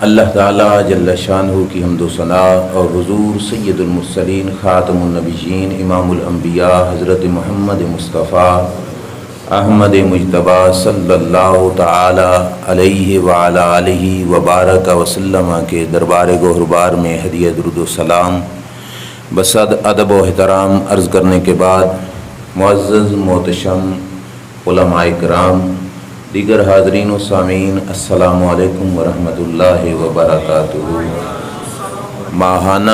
اللہ تعالیٰ جل شانہ کی حمد و ثنا اور حضور سید المرسلین خاتم النبیین امام الانبیاء حضرت محمد مصطفیٰ احمد مجتبی صلی اللہ تعالی علیہ وعلی آلہ وبارک وسلم کے دربار گوہربار میں ہدیہ درود و سلام بصد ادب و احترام عرض کرنے کے بعد معزز محتشم علماء کرام دیگر حاضرین و سامعین السلام علیکم ورحمۃ اللہ وبرکاتہ۔ ماہانہ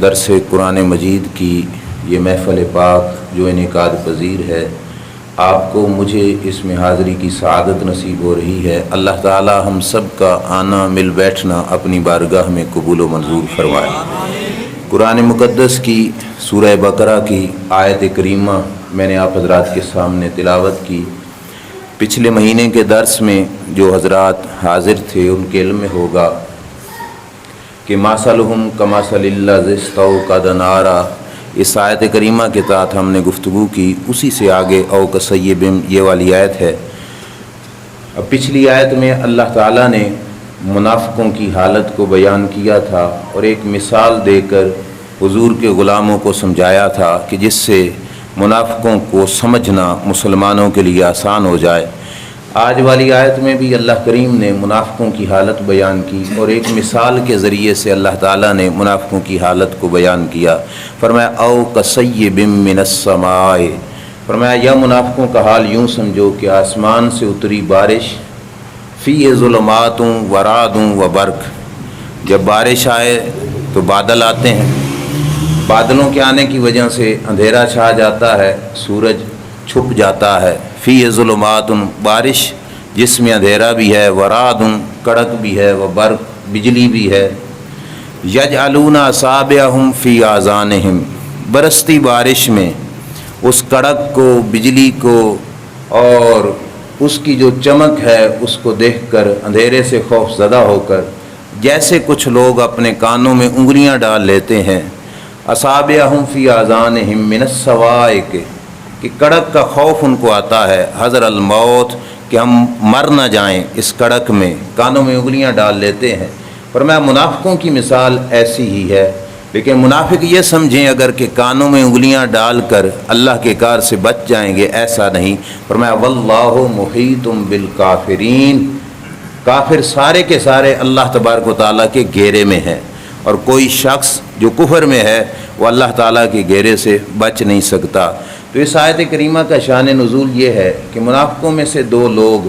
درس قرآن مجید کی یہ محفل پاک جو انعقاد پذیر ہے، آپ کو مجھے اس میں حاضری کی سعادت نصیب ہو رہی ہے۔ اللہ تعالی ہم سب کا آنا مل بیٹھنا اپنی بارگاہ میں قبول و منظور فرمائے۔ قرآن مقدس کی سورہ بقرہ کی آیت کریمہ میں نے آپ حضرات کے سامنے تلاوت کی۔ پچھلے مہینے کے درس میں جو حضرات حاضر تھے ان کے علم میں ہوگا کہ مَثَلُهُمْ كَمَثَلِ الَّذِي اسْتَوْقَدَ نَارًا، اس آیت کریمہ کے تحت ہم نے گفتگو کی، اسی سے آگے او کَصَيِّبٍ یہ والی آیت ہے۔ اب پچھلی آیت میں اللہ تعالیٰ نے منافقوں کی حالت کو بیان کیا تھا اور ایک مثال دے کر حضور کے غلاموں کو سمجھایا تھا کہ جس سے منافقوں کو سمجھنا مسلمانوں کے لیے آسان ہو جائے۔ آج والی آیت میں بھی اللہ کریم نے منافقوں کی حالت بیان کی اور ایک مثال کے ذریعے سے اللہ تعالیٰ نے منافقوں کی حالت کو بیان کیا۔ فرمایا او کصیب من السماء، فرمایا یا منافقوں کا حال یوں سمجھو کہ آسمان سے اتری بارش، فی ظلمات و رعد و برق، جب بارش آئے تو بادل آتے ہیں، بادلوں کے آنے کی وجہ سے اندھیرا چھا جاتا ہے، سورج چھپ جاتا ہے۔ فی ظلمات، بارش جس میں اندھیرا بھی ہے، ورعد کڑک بھی ہے، وبرق بجلی بھی ہے۔ یجعلون اصابعہم فی آذانہم، برستی بارش میں اس کڑک کو، بجلی کو اور اس کی جو چمک ہے اس کو دیکھ کر اندھیرے سے خوف زدہ ہو کر جیسے کچھ لوگ اپنے کانوں میں انگلیاں ڈال لیتے ہیں، اصابعہم فی آذانہم من الصواعق، کہ کڑک کا خوف ان کو آتا ہے، حذر الموت، کہ ہم مر نہ جائیں اس کڑک میں، کانوں میں انگلیاں ڈال لیتے ہیں۔ فرمایا منافقوں کی مثال ایسی ہی ہے، لیکن منافق یہ سمجھیں اگر کہ کانوں میں انگلیاں ڈال کر اللہ کے کار سے بچ جائیں گے، ایسا نہیں۔ فرمایا واللہ محیط بالکافرین، کافر سارے کے سارے اللہ تبارک و تعالیٰ کے گھیرے میں ہیں، اور کوئی شخص جو کفر میں ہے وہ اللہ تعالیٰ کے گھیرے سے بچ نہیں سکتا۔ تو اس آیت کریمہ کا شان نزول یہ ہے کہ منافقوں میں سے دو لوگ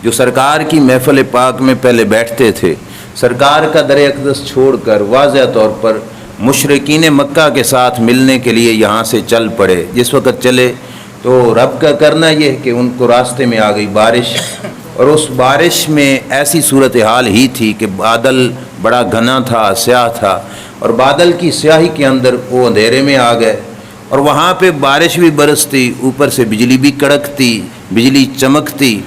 جو سرکار کی محفل پاک میں پہلے بیٹھتے تھے، سرکار کا در اقدس چھوڑ کر واضح طور پر مشرکین مکہ کے ساتھ ملنے کے لیے یہاں سے چل پڑے۔ جس وقت چلے تو رب کا کرنا یہ کہ ان کو راستے میں آ گئی بارش، اور اس بارش میں ایسی صورتحال ہی تھی کہ بادل بڑا گھنا تھا، سیاہ تھا، اور بادل کی سیاہی کے اندر وہ اندھیرے میں آ گئے، اور وہاں پہ بارش بھی برستی، اوپر سے بجلی بھی کڑکتی، بجلی چمکتی۔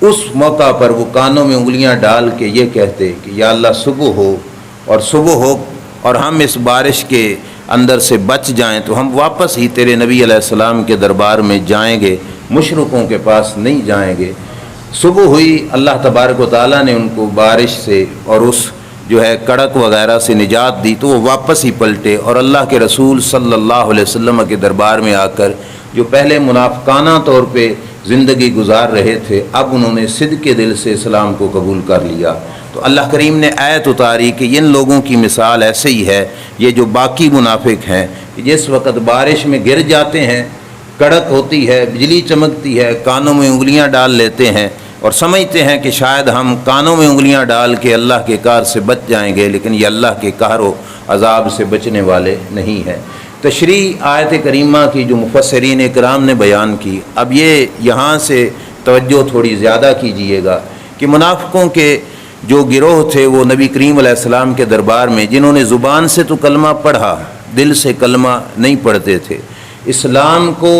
اس موقع پر وہ کانوں میں انگلیاں ڈال کے یہ کہتے کہ یا اللہ صبح ہو، اور صبح ہو اور ہم اس بارش کے اندر سے بچ جائیں تو ہم واپس ہی تیرے نبی علیہ السلام کے دربار میں جائیں گے، مشرکوں کے پاس نہیں جائیں گے۔ صبح ہوئی، اللہ تبارک و تعالیٰ نے ان کو بارش سے اور اس جو ہے کڑک وغیرہ سے نجات دی، تو وہ واپس ہی پلٹے اور اللہ کے رسول صلی اللہ علیہ وسلم کے دربار میں آ کر جو پہلے منافقانہ طور پہ زندگی گزار رہے تھے، اب انہوں نے صدق کے دل سے اسلام کو قبول کر لیا۔ تو اللہ کریم نے آیت اتاری کہ ان لوگوں کی مثال ایسے ہی ہے، یہ جو باقی منافق ہیں، کہ جس وقت بارش میں گر جاتے ہیں، کڑک ہوتی ہے، بجلی چمکتی ہے، کانوں میں انگلیاں ڈال لیتے ہیں اور سمجھتے ہیں کہ شاید ہم کانوں میں انگلیاں ڈال کے اللہ کے کار سے بچ جائیں گے، لیکن یہ اللہ کے قہر و عذاب سے بچنے والے نہیں ہیں۔ تشریح آیت کریمہ کی جو مفسرین اکرام نے بیان کی، اب یہ یہاں سے توجہ تھوڑی زیادہ کیجئے گا کہ منافقوں کے جو گروہ تھے وہ نبی کریم علیہ السلام کے دربار میں، جنہوں نے زبان سے تو کلمہ پڑھا، دل سے کلمہ نہیں پڑھتے تھے، اسلام کو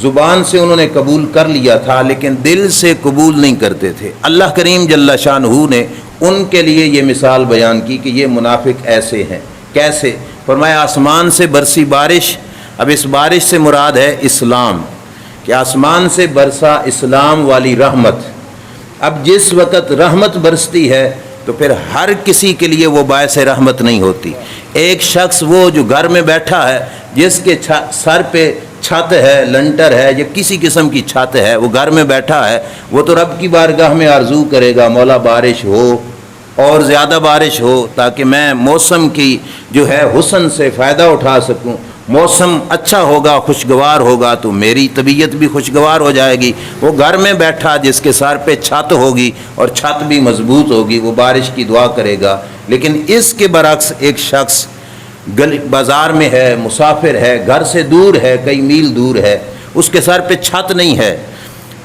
زبان سے انہوں نے قبول کر لیا تھا لیکن دل سے قبول نہیں کرتے تھے۔ اللہ کریم جل شانہ نے ان کے لیے یہ مثال بیان کی کہ یہ منافق ایسے ہیں۔ کیسے؟ فرمایا آسمان سے برسی بارش، اب اس بارش سے مراد ہے اسلام، کہ آسمان سے برسا اسلام والی رحمت۔ اب جس وقت رحمت برستی ہے تو پھر ہر کسی کے لیے وہ باعث رحمت نہیں ہوتی۔ ایک شخص وہ جو گھر میں بیٹھا ہے، جس کے سر پہ چھت ہے، لنٹر ہے یا کسی قسم کی چھت ہے، وہ گھر میں بیٹھا ہے، وہ تو رب کی بارگاہ میں آرزو کرے گا مولا بارش ہو اور زیادہ بارش ہو تاکہ میں موسم کی جو ہے حسن سے فائدہ اٹھا سکوں۔ موسم اچھا ہوگا، خوشگوار ہوگا تو میری طبیعت بھی خوشگوار ہو جائے گی۔ وہ گھر میں بیٹھا جس کے سر پہ چھت ہوگی اور چھت بھی مضبوط ہوگی، وہ بارش کی دعا کرے گا۔ لیکن اس کے برعکس ایک شخص بازار میں ہے، مسافر ہے، گھر سے دور ہے، کئی میل دور ہے، اس کے سر پہ چھت نہیں ہے،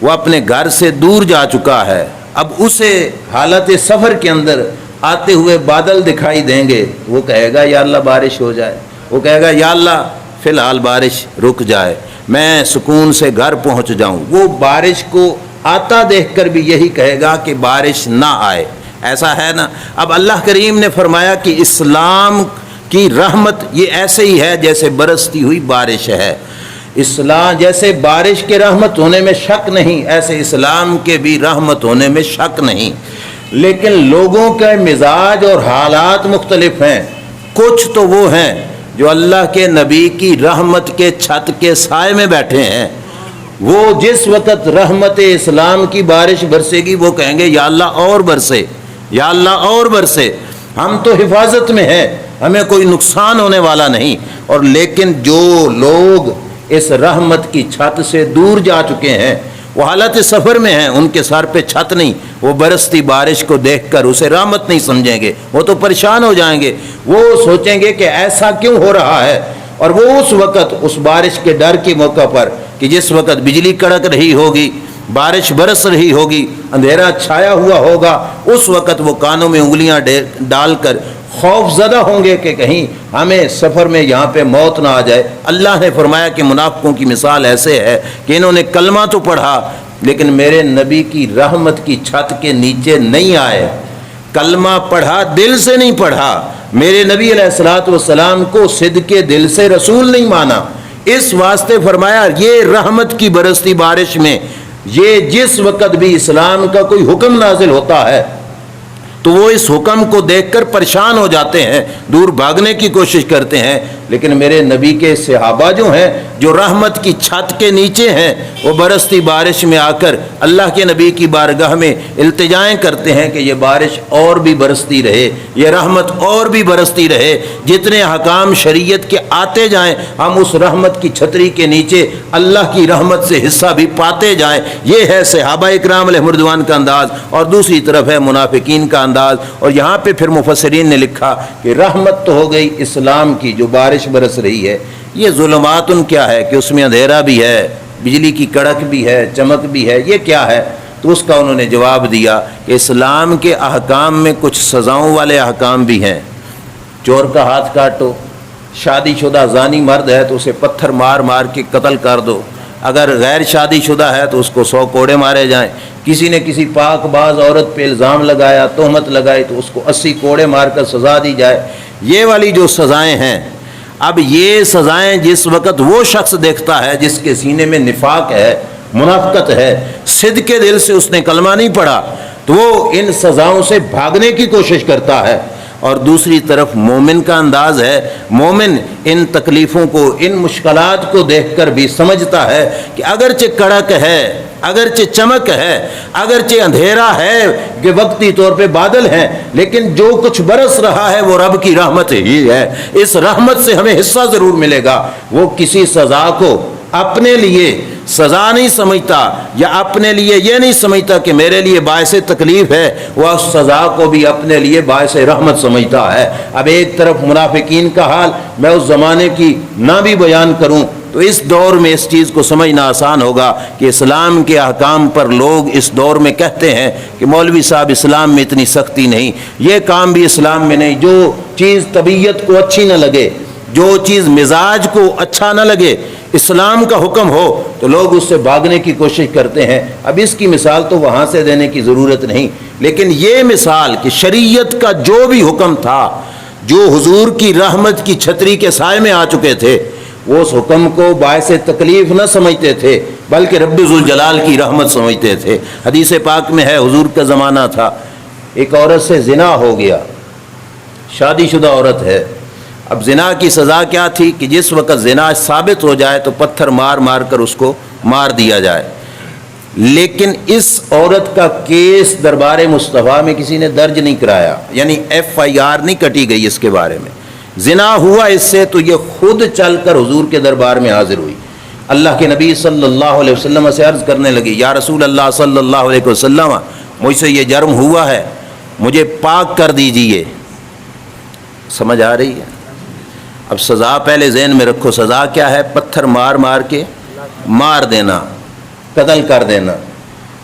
وہ اپنے گھر سے دور جا چکا ہے، اب اسے حالت سفر کے اندر آتے ہوئے بادل دکھائی دیں گے، وہ کہے گا یا اللہ بارش ہو جائے، وہ کہے گا یا اللہ فی الحال بارش رک جائے، میں سکون سے گھر پہنچ جاؤں۔ وہ بارش کو آتا دیکھ کر بھی یہی کہے گا کہ بارش نہ آئے، ایسا ہے نا۔ اب اللہ کریم نے فرمایا کہ اسلام کی رحمت یہ ایسے ہی ہے جیسے برستی ہوئی بارش ہے۔ اسلام جیسے بارش کے رحمت ہونے میں شک نہیں، ایسے اسلام کے بھی رحمت ہونے میں شک نہیں، لیکن لوگوں کے مزاج اور حالات مختلف ہیں۔ کچھ تو وہ ہیں جو اللہ کے نبی کی رحمت کے چھت کے سائے میں بیٹھے ہیں، وہ جس وقت رحمت اسلام کی بارش برسے گی وہ کہیں گے یا اللہ اور برسے، یا اللہ اور برسے، ہم تو حفاظت میں ہیں، ہمیں کوئی نقصان ہونے والا نہیں۔ اور لیکن جو لوگ اس رحمت کی چھت سے دور جا چکے ہیں، وہ حالت سفر میں ہیں، ان کے سر پہ چھت نہیں، وہ برستی بارش کو دیکھ کر اسے رحمت نہیں سمجھیں گے، وہ تو پریشان ہو جائیں گے، وہ سوچیں گے کہ ایسا کیوں ہو رہا ہے۔ اور وہ اس وقت اس بارش کے ڈر کے موقع پر کہ جس وقت بجلی کڑک رہی ہوگی، بارش برس رہی ہوگی، اندھیرا چھایا ہوا ہوگا، اس وقت وہ کانوں میں انگلیاں ڈال کر خوف زدہ ہوں گے کہ کہیں ہمیں سفر میں یہاں پہ موت نہ آ جائے۔ اللہ نے فرمایا کہ منافقوں کی مثال ایسے ہے کہ انہوں نے کلمہ تو پڑھا لیکن میرے نبی کی رحمت کی چھت کے نیچے نہیں آئے، کلمہ پڑھا دل سے نہیں پڑھا، میرے نبی علیہ الصلوۃ والسلام کو صدق دل سے رسول نہیں مانا، اس واسطے فرمایا یہ رحمت کی برستی بارش میں یہ جس وقت بھی اسلام کا کوئی حکم نازل ہوتا ہے تو وہ اس حکم کو دیکھ کر پریشان ہو جاتے ہیں، دور بھاگنے کی کوشش کرتے ہیں، لیکن میرے نبی کے صحابہ جو ہیں جو رحمت کی چھت کے نیچے ہیں، وہ برستی بارش میں آ کر اللہ کے نبی کی بارگاہ میں التجائیں کرتے ہیں کہ یہ بارش اور بھی برستی رہے، یہ رحمت اور بھی برستی رہے، جتنے حکام شریعت کے آتے جائیں ہم اس رحمت کی چھتری کے نیچے اللہ کی رحمت سے حصہ بھی پاتے جائیں۔ یہ ہے صحابہ اکرام علیہ رضوان کا انداز، اور دوسری طرف ہے منافقین کا انداز۔ اور یہاں پہ پھر مفسرین نے لکھا کہ رحمت تو ہو گئی اسلام کی جو بارش برس رہی ہے، یہ ظلمات کیا ہے کہ اس میں اندھیرا بھی ہے، بجلی کی کڑک بھی ہے، چمک بھی ہے، یہ کیا ہے؟ تو اس کا انہوں نے جواب دیا کہ اسلام کے احکام میں کچھ سزاؤں والے احکام بھی ہیں، چور کا ہاتھ کاٹو، شادی شدہ زانی مرد ہے تو اسے پتھر مار مار کے قتل کر دو، اگر غیر شادی شدہ ہے تو اس کو 100 کوڑے مارے جائیں، کسی نے کسی پاک باز عورت پہ الزام لگایا، تہمت لگائی تو اس کو 80 کوڑے مار کر سزا دی جائے۔ یہ والی جو سزائیں ہیں، اب یہ سزائیں جس وقت وہ شخص دیکھتا ہے جس کے سینے میں نفاق ہے، منافقت ہے، صدق کے دل سے اس نے کلمہ نہیں پڑھا، تو وہ ان سزاؤں سے بھاگنے کی کوشش کرتا ہے۔ اور دوسری طرف مومن کا انداز ہے، مومن ان تکلیفوں کو، ان مشکلات کو دیکھ کر بھی سمجھتا ہے کہ اگرچہ کڑک ہے، اگرچہ چمک ہے، اگرچہ اندھیرا ہے کہ وقتی طور پہ بادل ہیں، لیکن جو کچھ برس رہا ہے وہ رب کی رحمت ہی ہے، اس رحمت سے ہمیں حصہ ضرور ملے گا۔ وہ کسی سزا کو اپنے لیے سزا نہیں سمجھتا یا اپنے لیے یہ نہیں سمجھتا کہ میرے لیے باعث تکلیف ہے، وہ اس سزا کو بھی اپنے لیے باعث رحمت سمجھتا ہے۔ اب ایک طرف منافقین کا حال میں اس زمانے کی نہ بھی بیان کروں تو اس دور میں اس چیز کو سمجھنا آسان ہوگا کہ اسلام کے احکام پر لوگ اس دور میں کہتے ہیں کہ مولوی صاحب اسلام میں اتنی سختی نہیں، یہ کام بھی اسلام میں نہیں، جو چیز طبیعت کو اچھی نہ لگے، جو چیز مزاج کو اچھا نہ لگے، اسلام کا حکم ہو تو لوگ اس سے بھاگنے کی کوشش کرتے ہیں۔ اب اس کی مثال تو وہاں سے دینے کی ضرورت نہیں، لیکن یہ مثال کہ شریعت کا جو بھی حکم تھا، جو حضور کی رحمت کی چھتری کے سائے میں آ چکے تھے، وہ اس حکم کو باعث تکلیف نہ سمجھتے تھے بلکہ رب ذوالجلال کی رحمت سمجھتے تھے۔ حدیث پاک میں ہے، حضور کا زمانہ تھا، ایک عورت سے زنا ہو گیا، شادی شدہ عورت ہے، اب زنا کی سزا کیا تھی کہ جس وقت زنا ثابت ہو جائے تو پتھر مار مار کر اس کو مار دیا جائے، لیکن اس عورت کا کیس دربار مصطفیٰ میں کسی نے درج نہیں کرایا، یعنی FIR نہیں کٹی گئی اس کے بارے میں۔ زنا ہوا اس سے تو یہ خود چل کر حضور کے دربار میں حاضر ہوئی، اللہ کے نبی صلی اللہ علیہ وسلم سے عرض کرنے لگی، یا رسول اللہ صلی اللہ علیہ وسلم، مجھ سے یہ جرم ہوا ہے، مجھے پاک کر دیجئے۔ سمجھ آ رہی ہے؟ اب سزا پہلے ذہن میں رکھو، سزا کیا ہے؟ پتھر مار مار کے مار دینا، قتل کر دینا۔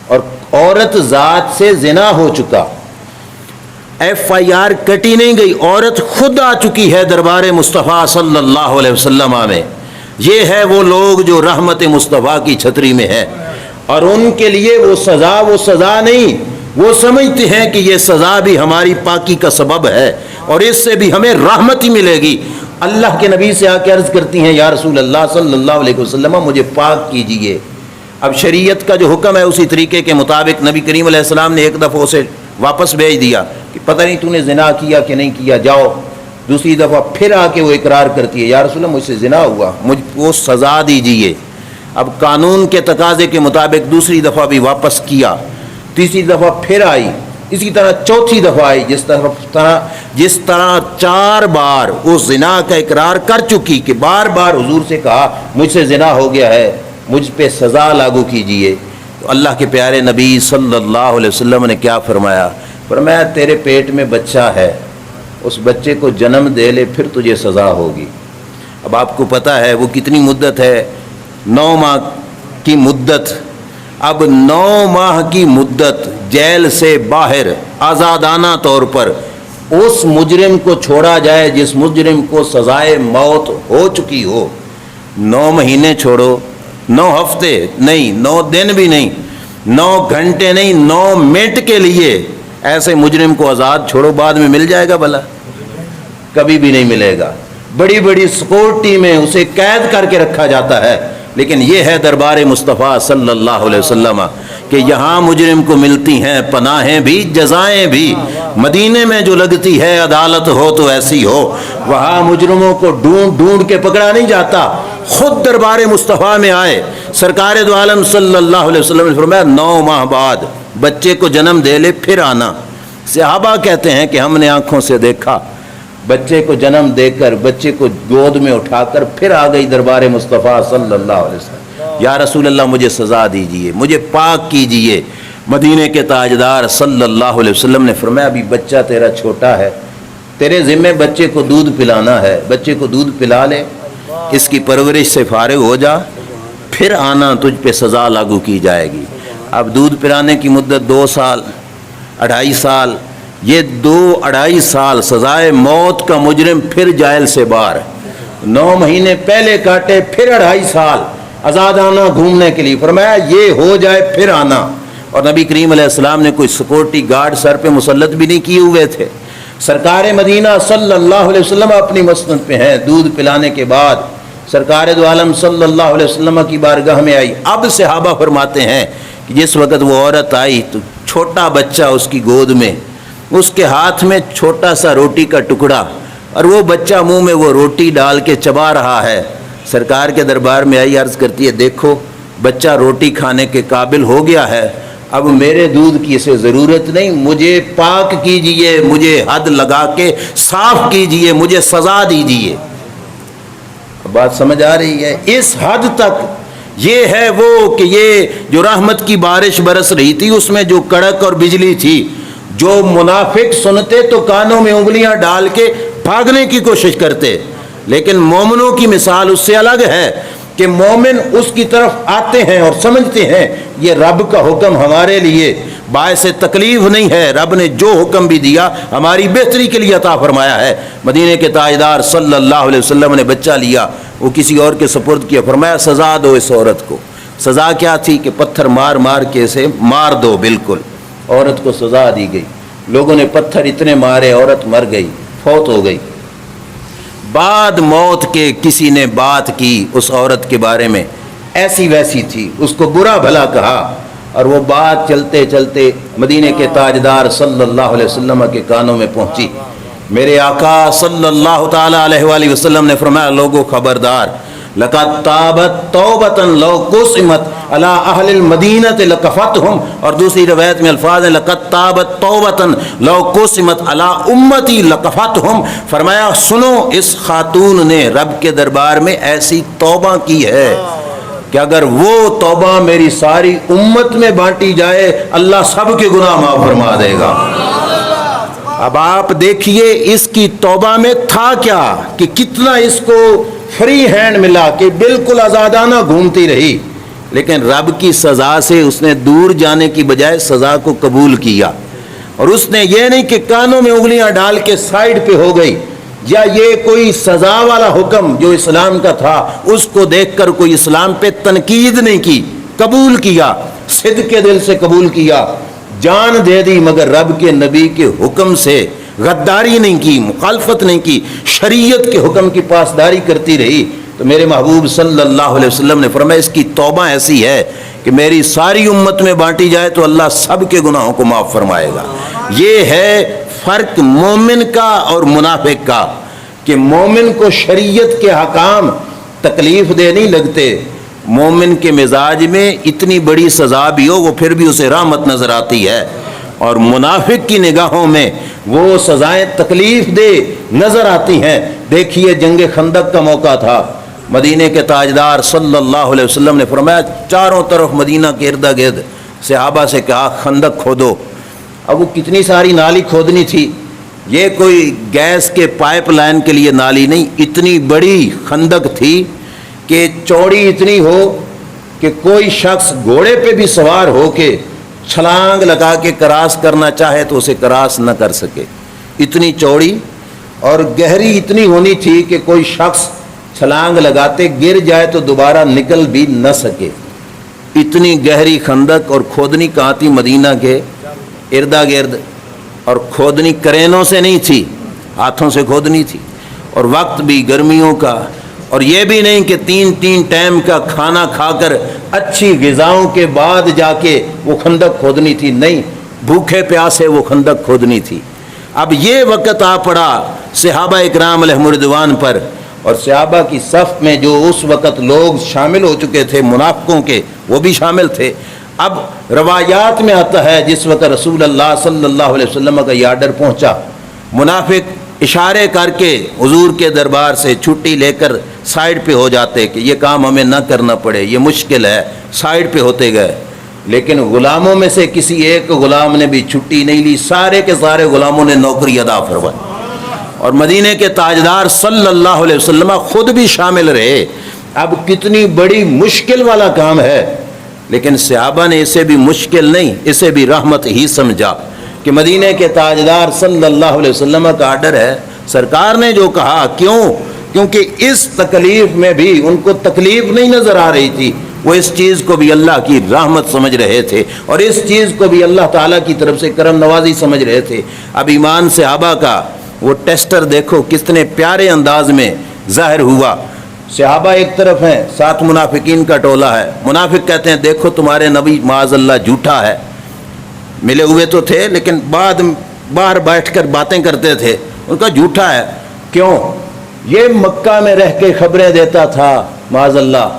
اور عورت ذات سے زنا ہو چکا، FIR کٹی نہیں گئی، عورت خود آ چکی ہے دربار مصطفیٰ صلی اللہ علیہ وسلم میں۔ یہ ہے وہ لوگ جو رحمت مصطفیٰ کی چھتری میں ہے، اور ان کے لیے وہ سزا نہیں، وہ سمجھتے ہیں کہ یہ سزا بھی ہماری پاکی کا سبب ہے اور اس سے بھی ہمیں رحمت ہی ملے گی۔ اللہ کے نبی سے آ کے عرض کرتی ہیں، یا رسول اللہ صلی اللہ علیہ وسلم مجھے پاک کیجئے۔ اب شریعت کا جو حکم ہے اسی طریقے کے مطابق نبی کریم علیہ السلام نے ایک دفعہ اسے واپس بھیج دیا کہ پتہ نہیں تو نے زنا کیا کہ نہیں کیا، جاؤ۔ دوسری دفعہ پھر آ کے وہ اقرار کرتی ہے، یا رسول اللہ مجھ سے زنا ہوا، مجھ کو سزا دیجئے۔ اب قانون کے تقاضے کے مطابق دوسری دفعہ بھی واپس کیا، تیسری دفعہ پھر آئی، اسی طرح چوتھی دفعہ آئی، جس طرح 4 بار اس زنا کا اقرار کر چکی کہ بار بار حضور سے کہا مجھ سے زنا ہو گیا ہے، مجھ پہ سزا لاگو کیجئے۔ تو اللہ کے پیارے نبی صلی اللہ علیہ وسلم نے کیا فرمایا؟ فرمایا تیرے پیٹ میں بچہ ہے، اس بچے کو جنم دے لے، پھر تجھے سزا ہوگی۔ اب آپ کو پتہ ہے وہ کتنی مدت ہے؟ 9 ماہ کی مدت۔ اب 9 ماہ کی مدت جیل سے باہر آزادانہ طور پر اس مجرم کو چھوڑا جائے جس مجرم کو سزائے موت ہو چکی ہو۔ 9 مہینے چھوڑو، 9 ہفتے نہیں، 9 دن بھی نہیں، 9 گھنٹے نہیں، 9 منٹ کے لیے ایسے مجرم کو آزاد چھوڑو، بعد میں مل جائے گا بھلا؟ کبھی بھی نہیں ملے گا۔ بڑی بڑی سیکورٹی میں اسے قید کر کے رکھا جاتا ہے، لیکن یہ ہے دربار مصطفیٰ صلی اللہ علیہ وسلم کہ یہاں مجرم کو ملتی ہیں پناہیں بھی، جزائیں بھی۔ مدینے میں جو لگتی ہے عدالت ہو تو ایسی ہو، وہاں مجرموں کو ڈھونڈ ڈھونڈ کے پکڑا نہیں جاتا، خود دربار مصطفیٰ میں آئے۔ سرکار دو عالم صلی اللہ علیہ وسلم نے فرمایا 9 ماہ بعد بچے کو جنم دے لے پھر آنا۔ صحابہ کہتے ہیں کہ ہم نے آنکھوں سے دیکھا، بچے کو جنم دے کر بچے کو گود میں اٹھا کر پھر آ گئی دربار مصطفیٰ صلی اللہ علیہ وسلم، یا رسول اللہ مجھے سزا دیجئے، مجھے پاک کیجئے۔ مدینے کے تاجدار صلی اللہ علیہ وسلم نے فرمایا ابھی بچہ تیرا چھوٹا ہے، تیرے ذمہ بچے کو دودھ پلانا ہے، بچے کو دودھ پلا لے، اس کی پرورش سے فارغ ہو جا، پھر آنا، تجھ پہ سزا لاگو کی جائے گی۔ اب دودھ پلانے کی مدت 2 سال، 2.5 سال، یہ 2-2.5 سال سزائے موت کا مجرم پھر جیل سے باہر، 9 مہینے پہلے کاٹے، پھر 2.5 سال آزادانہ گھومنے کے لیے۔ فرمایا یہ ہو جائے پھر آنا۔ اور نبی کریم علیہ السلام نے کوئی سیکورٹی گارڈ سر پہ مسلط بھی نہیں کیے ہوئے تھے۔ سرکار مدینہ صلی اللہ علیہ وسلم اپنی مسند پہ ہیں، دودھ پلانے کے بعد سرکار دو عالم صلی اللہ علیہ وسلم کی بارگاہ میں آئی۔ اب صحابہ فرماتے ہیں کہ جس وقت وہ عورت آئی تو چھوٹا بچہ اس کی گود میں، اس کے ہاتھ میں چھوٹا سا روٹی کا ٹکڑا، اور وہ بچہ منہ میں وہ روٹی ڈال کے چبا رہا ہے۔ سرکار کے دربار میں آئی، عرض کرتی ہے دیکھو بچہ روٹی کھانے کے قابل ہو گیا ہے، اب میرے دودھ کی اسے ضرورت نہیں، مجھے پاک کیجئے، مجھے حد لگا کے صاف کیجئے، مجھے سزا دیجئے۔ بات سمجھ آ رہی ہے؟ اس حد تک یہ ہے وہ کہ یہ جو رحمت کی بارش برس رہی تھی اس میں جو کڑک اور بجلی تھی، جو منافق سنتے تو کانوں میں انگلیاں ڈال کے بھاگنے کی کوشش کرتے، لیکن مومنوں کی مثال اس سے الگ ہے کہ مومن اس کی طرف آتے ہیں اور سمجھتے ہیں یہ رب کا حکم ہمارے لیے باعث تکلیف نہیں ہے، رب نے جو حکم بھی دیا ہماری بہتری کے لیے عطا فرمایا ہے۔ مدینے کے تاجدار صلی اللہ علیہ وسلم نے بچہ لیا، وہ کسی اور کے سپرد کیا، فرمایا سزا دو اس عورت کو۔ سزا کیا تھی کہ پتھر مار مار کے اسے مار دو، بالکل۔ عورت کو سزا دی گئی، لوگوں نے پتھر اتنے مارے، عورت مر گئی، فوت ہو گئی۔ بعد موت کے کسی نے بات کی اس عورت کے بارے میں، ایسی ویسی تھی، اس کو برا بھلا کہا، اور وہ بات چلتے چلتے مدینے کے تاجدار صلی اللہ علیہ وسلم کے کانوں میں پہنچی۔ میرے آقا صلی اللہ تعالی علیہ وآلہ وسلم نے فرمایا لوگو خبردار، لقد تابت توبۃ لو قسمت علی اہل المدینہ لکفتہم، اور دوسری روایت میں الفاظ ہیں لقد تابت توبۃ لو قسمت علی امتی لکفتہم۔ فرمایا سنو، اس خاتون نے رب کے دربار میں ایسی توبہ کی ہے کہ اگر وہ توبہ میری ساری امت میں بانٹی جائے اللہ سب کے گناہ معاف فرما دے گا۔ اب آپ دیکھیے اس کی توبہ میں تھا کیا کہ کتنا اس کو فری ہینڈ ملا کہ بالکل آزادانہ گھومتی رہی، لیکن رب کی سزا سے اس نے دور جانے کی بجائے سزا کو قبول کیا، اور اس نے یہ نہیں کہ کانوں میں انگلیاں ڈال کے سائیڈ پہ ہو گئی، یا یہ کوئی سزا والا حکم جو اسلام کا تھا اس کو دیکھ کر کوئی اسلام پہ تنقید نہیں کی، قبول کیا، صدق کے دل سے قبول کیا، جان دے دی، مگر رب کے نبی کے حکم سے غداری نہیں کی، مخالفت نہیں کی، شریعت کے حکم کی پاسداری کرتی رہی۔ تو میرے محبوب صلی اللہ علیہ وسلم نے فرمایا اس کی توبہ ایسی ہے کہ میری ساری امت میں بانٹی جائے تو اللہ سب کے گناہوں کو معاف فرمائے گا۔ یہ ہے فرق مومن کا اور منافق کا، کہ مومن کو شریعت کے حکام تکلیف دہ نہیں لگتے، مومن کے مزاج میں اتنی بڑی سزا بھی ہو وہ پھر بھی اسے رحمت نظر آتی ہے، اور منافق کی نگاہوں میں وہ سزائیں تکلیف دہ نظر آتی ہیں۔ دیکھیے جنگ خندق کا موقع تھا، مدینے کے تاجدار صلی اللہ علیہ وسلم نے فرمایا چاروں طرف مدینہ کے ارد گرد صحابہ سے کہا خندق کھودو۔ اب وہ کتنی ساری نالی کھودنی تھی، یہ کوئی گیس کے پائپ لائن کے لیے نالی نہیں، اتنی بڑی خندق تھی کہ چوڑی اتنی ہو کہ کوئی شخص گھوڑے پہ بھی سوار ہو کے چھلانگ لگا کے کراس کرنا چاہے تو اسے کراس نہ کر سکے، اتنی چوڑی، اور گہری اتنی ہونی تھی کہ کوئی شخص چھلانگ لگاتے گر جائے تو دوبارہ نکل بھی نہ سکے، اتنی گہری خندق۔ اور کھودنی کہاں تھی؟ مدینہ کے اردا گرد، اور کھودنی کرینوں سے نہیں تھی، ہاتھوں سے کھودنی تھی، اور وقت بھی گرمیوں کا، اور یہ بھی نہیں کہ 3 ٹائم کا کھانا کھا کر اچھی غذاؤں کے بعد جا کے وہ خندق کھودنی تھی، نہیں، بھوکے پیاسے وہ خندق کھودنی تھی۔ اب یہ وقت آ پڑا صحابہ اکرام علیہم رضوان پر، اور صحابہ کی صف میں جو اس وقت لوگ شامل ہو چکے تھے منافقوں کے وہ بھی شامل تھے۔ اب روایات میں آتا ہے جس وقت رسول اللہ صلی اللہ علیہ وسلم کا یہ آرڈر پہنچا، منافق اشارے کر کے حضور کے دربار سے چھٹی لے کر سائیڈ پہ ہو جاتے کہ یہ کام ہمیں نہ کرنا پڑے، یہ مشکل ہے، سائیڈ پہ ہوتے گئے، لیکن غلاموں میں سے کسی ایک غلام نے بھی چھٹی نہیں لی، سارے کے سارے غلاموں نے نوکری ادا فرمائی، اور مدینے کے تاجدار صلی اللہ علیہ وسلم خود بھی شامل رہے۔ اب کتنی بڑی مشکل والا کام ہے، لیکن صحابہ نے اسے بھی مشکل نہیں، اسے بھی رحمت ہی سمجھا کہ مدینے کے تاجدار صلی اللہ علیہ وسلم کا آرڈر ہے، سرکار نے جو کہا، کیونکہ اس تکلیف میں بھی ان کو تکلیف نہیں نظر آ رہی تھی، وہ اس چیز کو بھی اللہ کی رحمت سمجھ رہے تھے، اور اس چیز کو بھی اللہ تعالیٰ کی طرف سے کرم نوازی سمجھ رہے تھے۔ اب ایمان صحابہ کا وہ ٹیسٹر دیکھو کتنے پیارے انداز میں ظاہر ہوا۔ صحابہ ایک طرف ہیں، ساتھ منافقین کا ٹولہ ہے، منافق کہتے ہیں دیکھو تمہارے نبی معاذ اللہ جھوٹا ہے، ملے ہوئے تو تھے لیکن باہر بیٹھ کر باتیں کرتے تھے، ان کا جھوٹا ہے، کیوں؟ یہ مکہ میں رہ کے خبریں دیتا تھا معاذ اللہ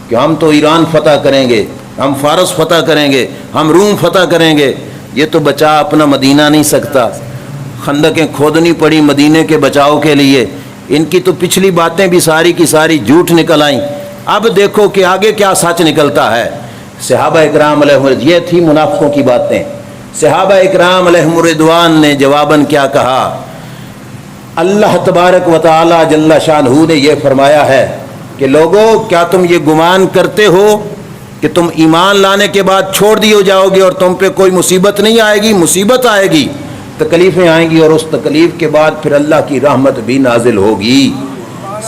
کہ ہم تو ایران فتح کریں گے، ہم فارس فتح کریں گے، ہم روم فتح کریں گے، یہ تو بچا اپنا مدینہ نہیں سکتا، خندقیں کھودنی پڑی مدینے کے بچاؤ کے لیے، ان کی تو پچھلی باتیں بھی ساری کی ساری جھوٹ نکل آئیں، اب دیکھو کہ آگے کیا سچ نکلتا ہے۔ صحابہ اکرام علیہ یہ تھی منافقوں کی باتیں۔ صحابہ اکرام علیہم رضوان نے جواباً کیا کہا؟ اللہ تبارک و تعالی جل شانہ نے یہ فرمایا ہے کہ لوگو کیا تم یہ گمان کرتے ہو کہ تم ایمان لانے کے بعد چھوڑ دیے جاؤ گے اور تم پہ کوئی مصیبت نہیں آئے گی؟ مصیبت آئے گی، تکلیفیں آئیں گی، اور اس تکلیف کے بعد پھر اللہ کی رحمت بھی نازل ہوگی۔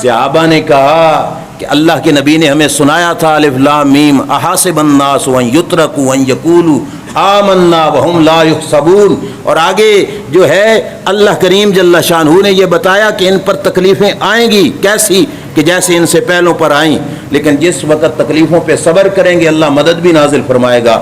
صحابہ نے کہا کہ اللہ کے نبی نے ہمیں سنایا تھا الف لام میم احاسب الناس ان یترکوا ان یقولوا آمنا وہم لا یحسبون، اور آگے جو ہے اللہ کریم جل شانہ نے یہ بتایا کہ ان پر تکلیفیں آئیں گی، کیسی کہ جیسے ان سے پہلوں پر آئیں، لیکن جس وقت تکلیفوں پہ صبر کریں گے اللہ مدد بھی نازل فرمائے گا۔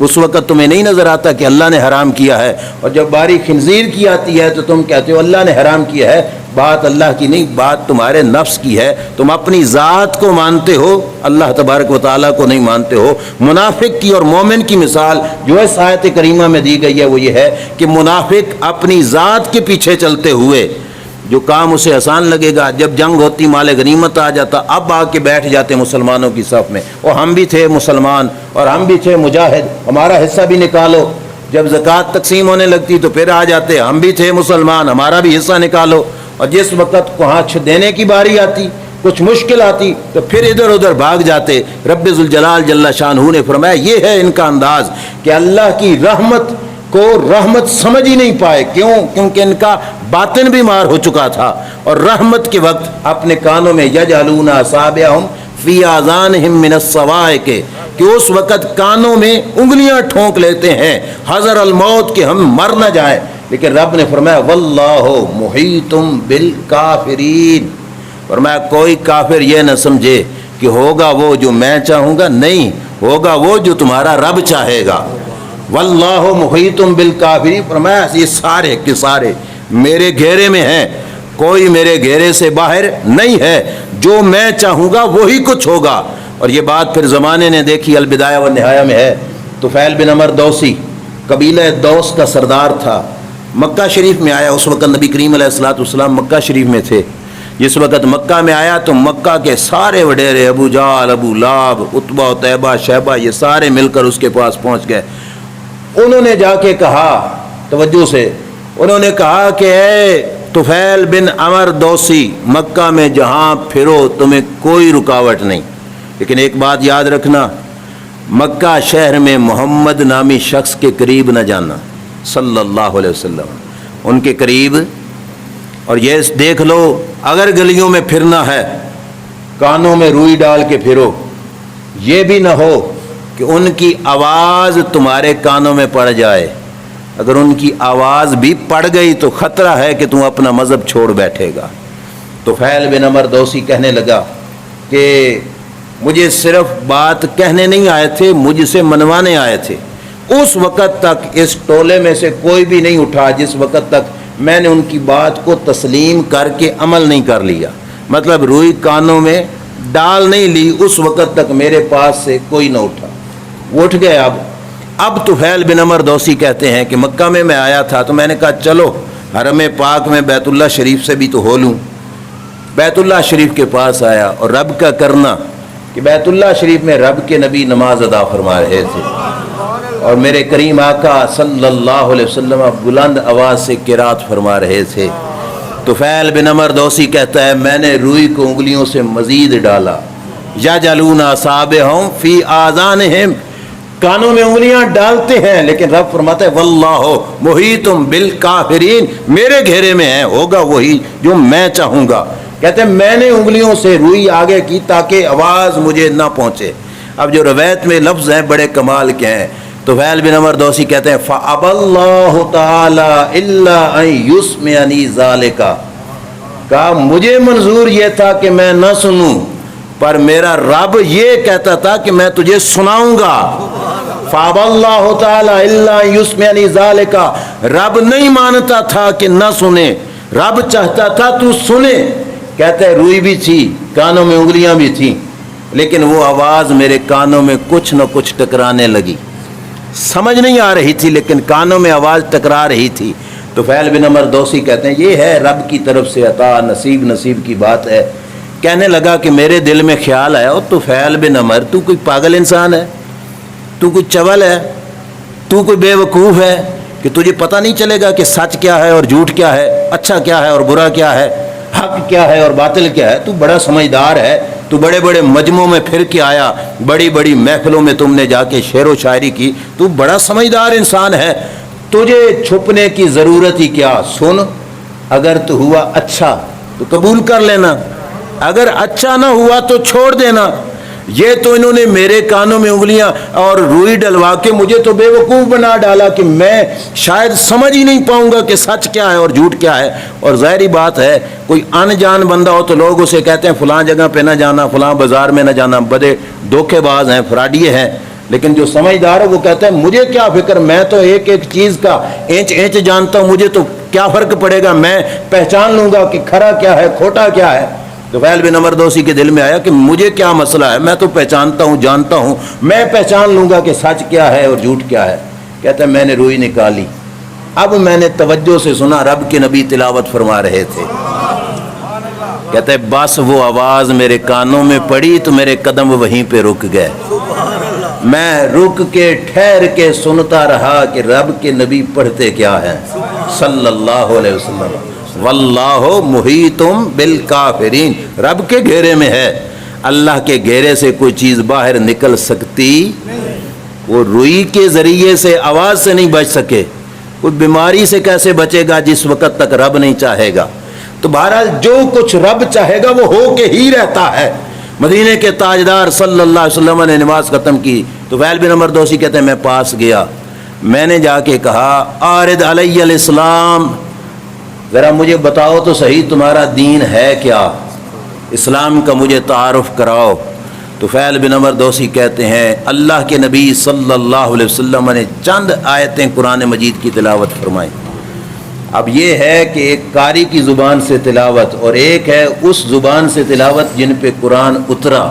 اس وقت تمہیں نہیں نظر آتا کہ اللہ نے حرام کیا ہے، اور جب باری خنزیر کی آتی ہے تو تم کہتے ہو اللہ نے حرام کیا ہے۔ بات اللہ کی نہیں، بات تمہارے نفس کی ہے۔ تم اپنی ذات کو مانتے ہو، اللہ تبارک و تعالیٰ کو نہیں مانتے ہو۔ منافق کی اور مومن کی مثال جو اس آیت کریمہ میں دی گئی ہے وہ یہ ہے کہ منافق اپنی ذات کے پیچھے چلتے ہوئے جو کام اسے آسان لگے گا، جب جنگ ہوتی مال غنیمت آ جاتا، اب آ کے بیٹھ جاتے مسلمانوں کی صف میں، اور ہم بھی تھے مسلمان اور ہم بھی تھے مجاہد، ہمارا حصہ بھی نکالو۔ جب زکوٰۃ تقسیم ہونے لگتی تو پھر آ جاتے، ہم بھی تھے مسلمان، ہمارا بھی حصہ نکالو۔ اور جس وقت کوہاں دینے کی باری آتی، کچھ مشکل آتی، تو پھر ادھر ادھر بھاگ جاتے۔ رب ذوالجلال جل شانہ نے فرمایا یہ ہے ان کا انداز کہ اللہ کی رحمت کو رحمت سمجھ ہی نہیں پائے۔ کیوں؟ کیونکہ ان کا باطن بیمار ہو چکا تھا، اور رحمت کے وقت اپنے کانوں میں یجعلون اصابعہم فی آذانہم من الصواعق، کہ اس وقت کانوں میں انگلیاں ٹھونک لیتے ہیں حذر الموت کہ ہم مر نہ جائیں۔ لیکن رب نے فرمایا واللہ محیط بالکافرین، فرمایا کوئی کافر یہ نہ سمجھے کہ ہوگا وہ جو میں چاہوں گا، نہیں، ہوگا وہ جو تمہارا رب چاہے گا۔ واللہ محیط بالکافرین، فرمایا یہ سارے کے سارے میرے گھیرے میں ہیں، کوئی میرے گھیرے سے باہر نہیں ہے، جو میں چاہوں گا وہی کچھ ہوگا۔ اور یہ بات پھر زمانے نے دیکھی، البدایہ والنہایہ میں ہے۔ طفیل بن عمر دوسی قبیلہ دوس کا سردار تھا، مکہ شریف میں آیا۔ اس وقت نبی کریم علیہ الصلوۃ والسلام مکہ شریف میں تھے۔ جس وقت مکہ میں آیا تو مکہ کے سارے وڈیرے ابو جہل، ابو لہب، عتبہ، عتیبہ، شیبہ، یہ سارے مل کر اس کے پاس پہنچ گئے۔ انہوں نے جا کے کہا، توجہ سے، انہوں نے کہا کہ اے طفیل بن عمر دوسی، مکہ میں جہاں پھرو تمہیں کوئی رکاوٹ نہیں، لیکن ایک بات یاد رکھنا، مکہ شہر میں محمد نامی شخص کے قریب نہ جانا صلی اللہ علیہ وسلم، ان کے قریب۔ اور یہ دیکھ لو اگر گلیوں میں پھرنا ہے کانوں میں روئی ڈال کے پھرو، یہ بھی نہ ہو کہ ان کی آواز تمہارے کانوں میں پڑ جائے۔ اگر ان کی آواز بھی پڑ گئی تو خطرہ ہے کہ تم اپنا مذہب چھوڑ بیٹھے گا۔ طفیل بن عمر دوسی کہنے لگا کہ مجھے صرف بات کہنے نہیں آئے تھے، مجھ سے منوانے آئے تھے۔ اس وقت تک اس ٹولے میں سے کوئی بھی نہیں اٹھا جس وقت تک میں نے ان کی بات کو تسلیم کر کے عمل نہیں کر لیا، مطلب روئی کانوں میں ڈال نہیں لی، اس وقت تک میرے پاس سے کوئی نہ اٹھا۔ وہ اٹھ گئے۔ اب طفیل بن عمر دوسی کہتے ہیں کہ مکہ میں آیا تھا تو میں نے کہا چلو حرم پاک میں بیت اللہ شریف سے بھی تو ہو لوں۔ بیت اللہ شریف کے پاس آیا، اور رب کا کرنا کہ بیت اللہ شریف میں رب کے نبی نماز ادا فرما رہے تھے، اور میرے کریم آقا صلی اللہ علیہ وسلم بلند آواز سے قرات فرما رہے تھے۔ طفیل بن عمر دوسی کہتا ہے میں نے روئی کو انگلیوں سے مزید ڈالا، یجعلون اصابعہم فی آذانہم، کانوں میں انگلیاں ڈالتے ہیں، لیکن رب فرماتا ہے واللہ محیط بالکافرین، میرے گھیرے میں ہے، ہوگا وہی جو میں چاہوں گا۔ کہتے ہیں میں نے انگلیوں سے روئی آگے کی تاکہ آواز مجھے نہ پہنچے۔ اب جو روایت میں لفظ ہیں بڑے کمال کے ہیں۔ طفیل بن عمر دوسی کہتے ہیں فَأَبَى اللَّهُ تَعَالَى إِلَّا أَن يُسْمِعَنِي ذَلِكَ، کہا مجھے منظور یہ تھا کہ میں نہ سنوں، پر میرا رب یہ کہتا تھا کہ میں تجھے سناؤں گا۔ فَأَبَى اللَّهُ تَعَالَى إِلَّا أَن يُسْمِعَنِي ذَلِكَ، رب نہیں مانتا تھا کہ نہ سنے، رب چاہتا تھا تو سنے۔ کہتے ہیں روئی بھی تھی، کانوں میں انگلیاں بھی تھیں، لیکن وہ آواز میرے کانوں میں کچھ نہ کچھ ٹکرانے لگی، سمجھ نہیں آ رہی تھی لیکن کانوں میں آواز ٹکرا رہی تھی۔ طفیل بن عمر دوسی کہتے ہیں یہ ہے رب کی طرف سے عطا، نصیب کی بات ہے۔ کہنے لگا کہ میرے دل میں خیال آیا، طفیل بن عمر تو کوئی پاگل انسان ہے، تو کوئی چول ہے، تو کوئی بے وقوف ہے کہ تجھے پتہ نہیں چلے گا کہ سچ کیا ہے اور جھوٹ کیا ہے، اچھا کیا ہے اور برا کیا ہے، حق کیا ہے اور باطل کیا ہے۔ تو بڑا سمجھدار ہے، تو بڑے بڑے مجمعوں میں پھر کے آیا، بڑی بڑی محفلوں میں تم نے جا کے شعر و شاعری کی، تو بڑا سمجھدار انسان ہے، تجھے چھپنے کی ضرورت ہی کیا۔ سن، اگر تو ہوا اچھا تو قبول کر لینا، اگر اچھا نہ ہوا تو چھوڑ دینا۔ یہ تو انہوں نے میرے کانوں میں انگلیاں اور روئی ڈلوا کے مجھے تو بے وقوف بنا ڈالا کہ میں شاید سمجھ ہی نہیں پاؤں گا کہ سچ کیا ہے اور جھوٹ کیا ہے۔ اور ظاہری بات ہے کوئی انجان بندہ ہو تو لوگ اسے کہتے ہیں فلاں جگہ پہ نہ جانا، فلاں بازار میں نہ جانا، بڑے دھوکے باز ہیں، فراڈیے ہیں۔ لیکن جو سمجھدار ہے وہ کہتا ہے مجھے کیا فکر، میں تو ایک ایک چیز کا اینچ اینچ جانتا ہوں، مجھے تو کیا فرق پڑے گا، میں پہچان لوں گا کہ کھرا کیا ہے کھوٹا کیا ہے۔ طفیل بن عمر دوسی کے دل میں آیا کہ مجھے کیا مسئلہ ہے، میں تو پہچانتا ہوں، جانتا ہوں، میں پہچان لوں گا کہ سچ کیا ہے اور جھوٹ کیا ہے۔ کہتا ہے میں نے روئی نکالی، اب میں نے توجہ سے سنا، رب کے نبی تلاوت فرما رہے تھے۔ کہتا ہے بس وہ آواز میرے کانوں میں پڑی تو میرے قدم وہیں پہ رک گئے، میں رک کے ٹھہر کے سنتا رہا کہ رب کے نبی پڑھتے کیا ہیں صلی اللہ علیہ وسلم۔ واللہ محیطم بالکافرین، رب کے گھیرے میں ہے، اللہ کے گھیرے سے کوئی چیز باہر نکل سکتی؟ وہ روئی کے ذریعے سے آواز سے نہیں بچ سکے، کوئی بیماری سے کیسے بچے گا جس وقت تک رب نہیں چاہے گا؟ تو بہرحال جو کچھ رب چاہے گا وہ ہو کے ہی رہتا ہے۔ مدینے کے تاجدار صلی اللہ علیہ وسلم نے نماز ختم کی تو طفیل بن عمر دوسی کہتے ہیں میں پاس گیا، میں نے جا کے کہا آرد علی الاسلام، ذرا مجھے بتاؤ تو صحیح تمہارا دین ہے کیا، اسلام کا مجھے تعارف کراؤ۔ طفیل بن عمر دوسی کہتے ہیں اللہ کے نبی صلی اللہ علیہ وسلم نے چند آیتیں قرآن مجید کی تلاوت فرمائی۔ اب یہ ہے کہ ایک قاری کی زبان سے تلاوت اور ایک ہے اس زبان سے تلاوت جن پہ قرآن اترا۔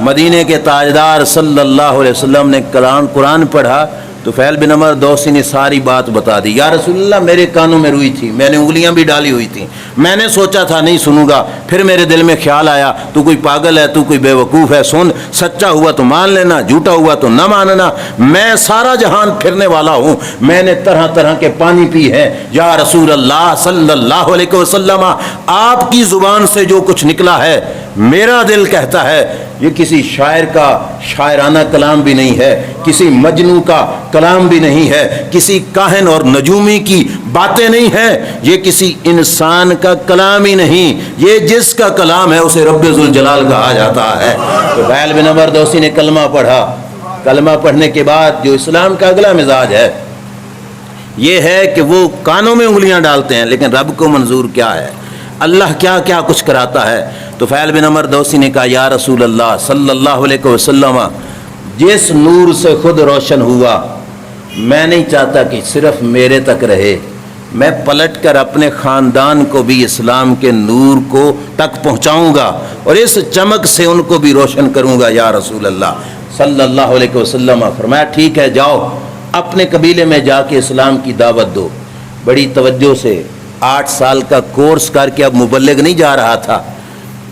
مدینے کے تاجدار صلی اللہ علیہ وسلم نے قرآن پڑھا، طفیل بن عمر دوسی نے ساری بات بتا دی۔ یا رسول اللہ میرے کانوں میں روئی تھی، میں نے انگلیاں بھی ڈالی ہوئی تھیں، میں نے سوچا تھا نہیں سنوں گا، پھر میرے دل میں خیال آیا تو کوئی پاگل ہے، تو کوئی بے وقوف ہے، سن، سچا ہوا تو مان لینا، جھوٹا ہوا تو نہ ماننا، میں سارا جہان پھرنے والا ہوں، میں نے طرح طرح کے پانی پی ہیں۔ یا رسول اللہ صلی اللہ علیہ وسلم آپ کی زبان سے جو کچھ نکلا ہے میرا دل کہتا ہے یہ کسی شاعر کا شاعرانہ کلام بھی نہیں ہے، کسی مجنوں کا کلام بھی نہیں ہے، کسی کاہن اور نجومی کی باتیں نہیں ہیں، یہ کسی انسان کا کلام ہی نہیں، یہ جس کا کلام ہے اسے رب ذوالجلال کہا جاتا ہے۔ تو طفیل بن عمر دوسی نے کلمہ پڑھا، کلمہ پڑھنے کے بعد جو اسلام کا اگلا مزاج ہے یہ ہے کہ وہ کانوں میں انگلیاں ڈالتے ہیں، لیکن رب کو منظور کیا ہے، اللہ کیا کیا کچھ کراتا ہے۔ تو طفیل بن عمر دوسی نے کہا یا رسول اللہ صلی اللہ علیہ وسلم جس نور سے خود روشن ہوا میں نہیں چاہتا کہ صرف میرے تک رہے، میں پلٹ کر اپنے خاندان کو بھی اسلام کے نور کو تک پہنچاؤں گا اور اس چمک سے ان کو بھی روشن کروں گا یا رسول اللہ صلی اللہ علیہ وسلم۔ فرمایا ٹھیک ہے جاؤ اپنے قبیلے میں جا کے اسلام کی دعوت دو۔ بڑی توجہ سے 8 سال کا کورس کر کے اب مبلغ نہیں جا رہا تھا،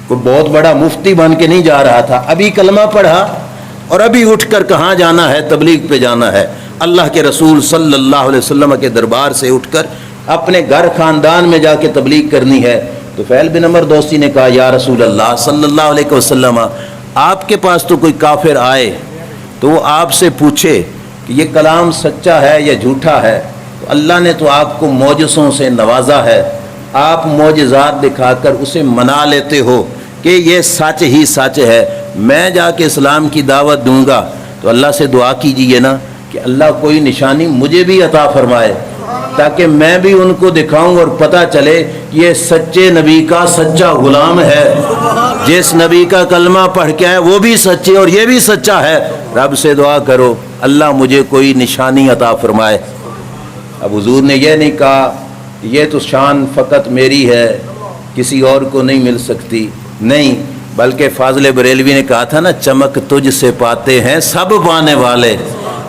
کوئی بہت بڑا مفتی بن کے نہیں جا رہا تھا، ابھی کلمہ پڑھا اور ابھی اٹھ کر کہاں جانا ہے، تبلیغ پہ جانا ہے، اللہ کے رسول صلی اللہ علیہ وسلم کے دربار سے اٹھ کر اپنے گھر خاندان میں جا کے تبلیغ کرنی ہے۔ تو طفیل بن عمر دوسی نے کہا یا رسول اللہ صلی اللہ علیہ وسلم آپ کے پاس تو کوئی کافر آئے تو وہ آپ سے پوچھے کہ یہ کلام سچا ہے یا جھوٹا ہے، تو اللہ نے تو آپ کو معجزوں سے نوازا ہے، آپ معجزات دکھا کر اسے منا لیتے ہو کہ یہ سچ ہی سچ ہے، میں جا کے اسلام کی دعوت دوں گا۔ تو اللہ سے دعا کیجئے نا کہ اللہ کوئی نشانی مجھے بھی عطا فرمائے تاکہ میں بھی ان کو دکھاؤں اور پتہ چلے کہ یہ سچے نبی کا سچا غلام ہے، جس نبی کا کلمہ پڑھ کے آئے وہ بھی سچے اور یہ بھی سچا ہے۔ رب سے دعا کرو اللہ مجھے کوئی نشانی عطا فرمائے۔ اب حضور نے یہ نہیں کہا یہ تو شان فقط میری ہے کسی اور کو نہیں مل سکتی، نہیں، بلکہ فاضل بریلوی نے کہا تھا نا چمک تجھ سے پاتے ہیں سب پانے والے،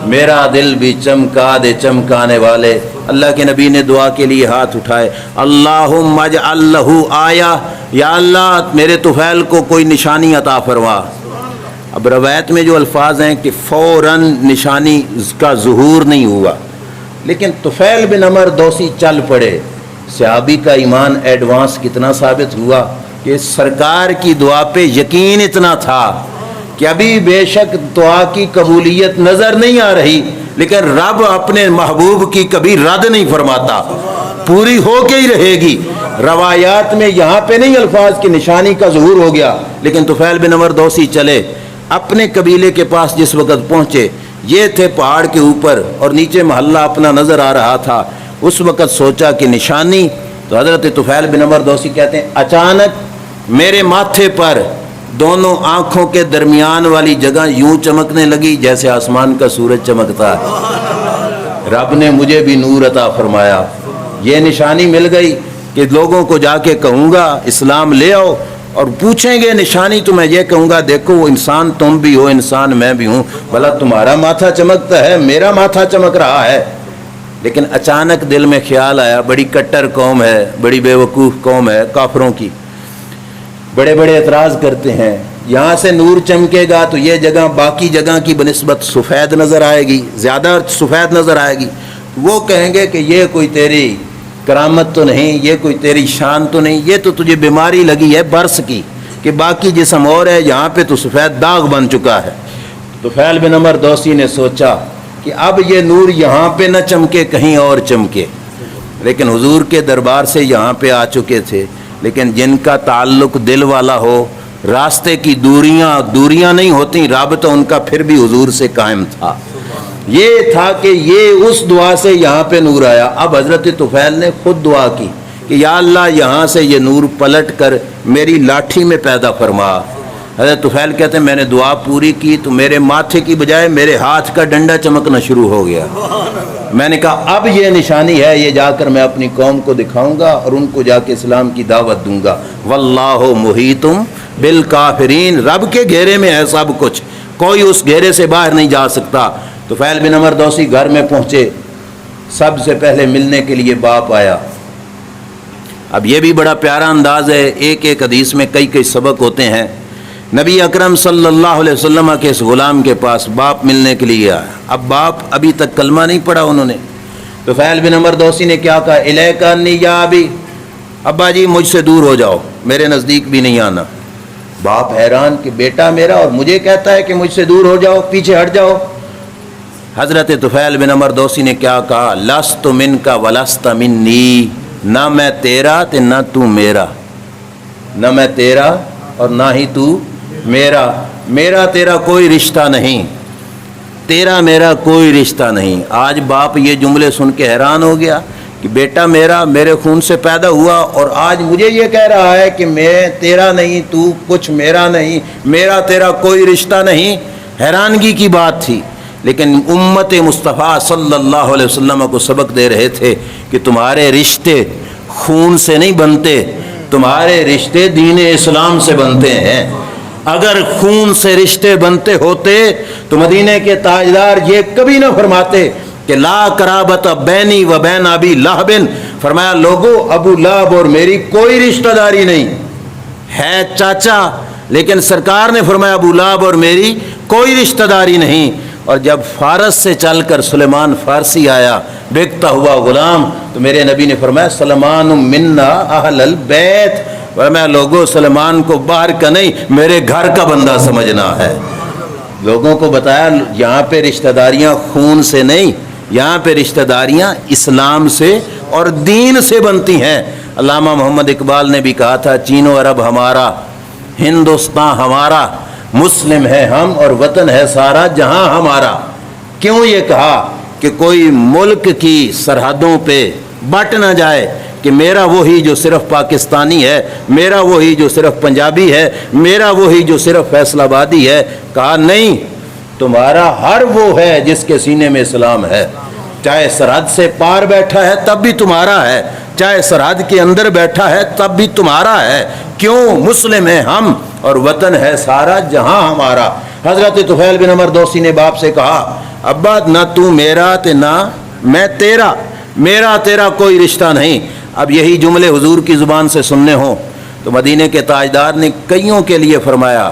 میرا دل بھی چمکا دے چمکانے والے۔ اللہ کے نبی نے دعا کے لیے ہاتھ اٹھائے، اللہم اجعل لہ آیا، یا اللہ میرے طفیل کو کوئی نشانی عطا فرما۔ اب روایت میں جو الفاظ ہیں کہ فوراً نشانی کا ظہور نہیں ہوا، لیکن طفیل بن عمر دوسی چل پڑے۔ صحابی کا ایمان ایڈوانس کتنا ثابت ہوا کہ سرکار کی دعا پہ یقین اتنا تھا کہ ابھی بے شک دعا کی قبولیت نظر نہیں آ رہی، لیکن رب اپنے محبوب کی کبھی رد نہیں فرماتا، پوری ہو کے ہی رہے گی۔ روایات میں یہاں پہ نہیں الفاظ کی نشانی کا ظہور ہو گیا، لیکن طفیل بن عمر دوسی چلے اپنے قبیلے کے پاس، جس وقت پہنچے یہ تھے پہاڑ کے اوپر اور نیچے محلہ اپنا نظر آ رہا تھا، اس وقت سوچا کہ نشانی، تو حضرت طفیل بن عمر دوسی کہتے ہیں اچانک میرے ماتھے پر دونوں آنکھوں کے درمیان والی جگہ یوں چمکنے لگی جیسے آسمان کا سورج چمکتا ہے۔ رب نے مجھے بھی نور عطا فرمایا، یہ نشانی مل گئی کہ لوگوں کو جا کے کہوں گا اسلام لے آؤ، اور پوچھیں گے نشانی تو میں یہ کہوں گا دیکھو وہ انسان تم بھی ہو، انسان میں بھی ہوں، بھلا تمہارا ماتھا چمکتا ہے، میرا ماتھا چمک رہا ہے۔ لیکن اچانک دل میں خیال آیا بڑی کٹر قوم ہے، بڑی بے وقوف قوم ہے کافروں کی، بڑے بڑے اعتراض کرتے ہیں، یہاں سے نور چمکے گا تو یہ جگہ باقی جگہ کی بنسبت سفید نظر آئے گی، زیادہ سفید نظر آئے گی، وہ کہیں گے کہ یہ کوئی تیری کرامت تو نہیں، یہ کوئی تیری شان تو نہیں، یہ تو تجھے بیماری لگی ہے برس کی کہ باقی جسم اور ہے، یہاں پہ تو سفید داغ بن چکا ہے۔ تو طفیل بن عمر دوسی نے سوچا کہ اب یہ نور یہاں پہ نہ چمکے کہیں اور چمکے، لیکن حضور کے دربار سے یہاں پہ آ چکے تھے، لیکن جن کا تعلق دل والا ہو، راستے کی دوریاں نہیں ہوتی، رابطہ ان کا پھر بھی حضور سے قائم تھا۔ یہ تھا کہ یہ اس دعا سے یہاں پہ نور آیا۔ اب حضرت طفیل نے خود دعا کی کہ یا اللہ یہاں سے یہ نور پلٹ کر میری لاٹھی میں پیدا فرما۔ حضرت طفیل کہتے ہیں میں نے دعا پوری کی تو میرے ماتھے کی بجائے میرے ہاتھ کا ڈنڈا چمکنا شروع ہو گیا۔ میں نے کہا اب یہ نشانی ہے، یہ جا کر میں اپنی قوم کو دکھاؤں گا اور ان کو جا کے اسلام کی دعوت دوں گا۔ واللہ محیط بالکافرین، رب کے گھیرے میں ہے سب کچھ، کوئی اس گھیرے سے باہر نہیں جا سکتا۔ طفیل بن عمر دوسی گھر میں پہنچے، سب سے پہلے ملنے کے لیے باپ آیا۔ اب یہ بھی بڑا پیارا انداز ہے، ایک ایک حدیث میں کئی کئی سبق ہوتے ہیں۔ نبی اکرم صلی اللہ علیہ وسلم کے اس غلام کے پاس باپ ملنے کے لیے آیا۔ اب باپ ابھی تک کلمہ نہیں پڑھا انہوں نے۔ طفیل بن عمر دوسی نے کیا کہا، الیک انی یا ابی، ابا جی مجھ سے دور ہو جاؤ، میرے نزدیک بھی نہیں آنا۔ باپ حیران کہ بیٹا میرا اور مجھے کہتا ہے کہ مجھ سے دور ہو جاؤ، پیچھے ہٹ جاؤ۔ حضرت طفیل بن عمر دوسی نے کیا کہا، لست منک ولست منی، نہ میں تیرا تے نہ تو میرا، نہ میں تیرا اور نہ ہی تو میرا، میرا تیرا کوئی رشتہ نہیں، تیرا میرا کوئی رشتہ نہیں۔ آج باپ یہ جملے سن کے حیران ہو گیا کہ بیٹا میرا میرے خون سے پیدا ہوا اور آج مجھے یہ کہہ رہا ہے کہ میں تیرا نہیں، تو کچھ میرا نہیں، میرا تیرا کوئی رشتہ نہیں۔ حیرانگی کی بات تھی، لیکن امت مصطفیٰ صلی اللہ علیہ وسلم کو سبق دے رہے تھے کہ تمہارے رشتے خون سے نہیں بنتے، تمہارے رشتے دین اسلام سے بنتے ہیں۔ اگر خون سے رشتے بنتے ہوتے تو مدینے کے تاجدار یہ کبھی نہ فرماتے کہ لا قرابت بینی و بین ابی لہب، فرمایا لوگو ابو لہب اور میری کوئی رشتہ داری نہیں ہے، چاچا، لیکن سرکار نے فرمایا ابو لہب اور میری کوئی رشتہ داری نہیں۔ اور جب فارس سے چل کر سلیمان فارسی آیا بکتا ہوا غلام، تو میرے نبی نے فرمایا سلمان منا اہل البیت، فرمایا لوگوں سلمان کو باہر کا نہیں میرے گھر کا بندہ سمجھنا ہے۔ لوگوں کو بتایا یہاں پہ رشتہ داریاں خون سے نہیں، یہاں پہ رشتہ داریاں اسلام سے اور دین سے بنتی ہیں۔ علامہ محمد اقبال نے بھی کہا تھا چین و عرب ہمارا، ہندوستان ہمارا، مسلم ہے ہم اور وطن ہے سارا جہاں ہمارا۔ کیوں یہ کہا کہ کوئی ملک کی سرحدوں پہ بٹ نہ جائے کہ میرا وہی جو صرف پاکستانی ہے، میرا وہی جو صرف پنجابی ہے، میرا وہی جو صرف فیصل آبادی ہے۔ کہا نہیں، تمہارا ہر وہ ہے جس کے سینے میں اسلام ہے، چاہے سرحد سے پار بیٹھا ہے تب بھی تمہارا ہے، چاہے سرحد کے اندر بیٹھا ہے تب بھی تمہارا ہے۔ کیوں؟ مسلم ہیں ہم اور وطن ہے سارا جہاں ہمارا۔ حضرت طفیل بن عمر دوسی نے باپ سے کہا ابا نہ تو میرا تے نہ میں تیرا، میرا تیرا کوئی رشتہ نہیں۔ اب یہی جملے حضور کی زبان سے سننے ہوں تو مدینے کے تاجدار نے کئیوں کے لیے فرمایا،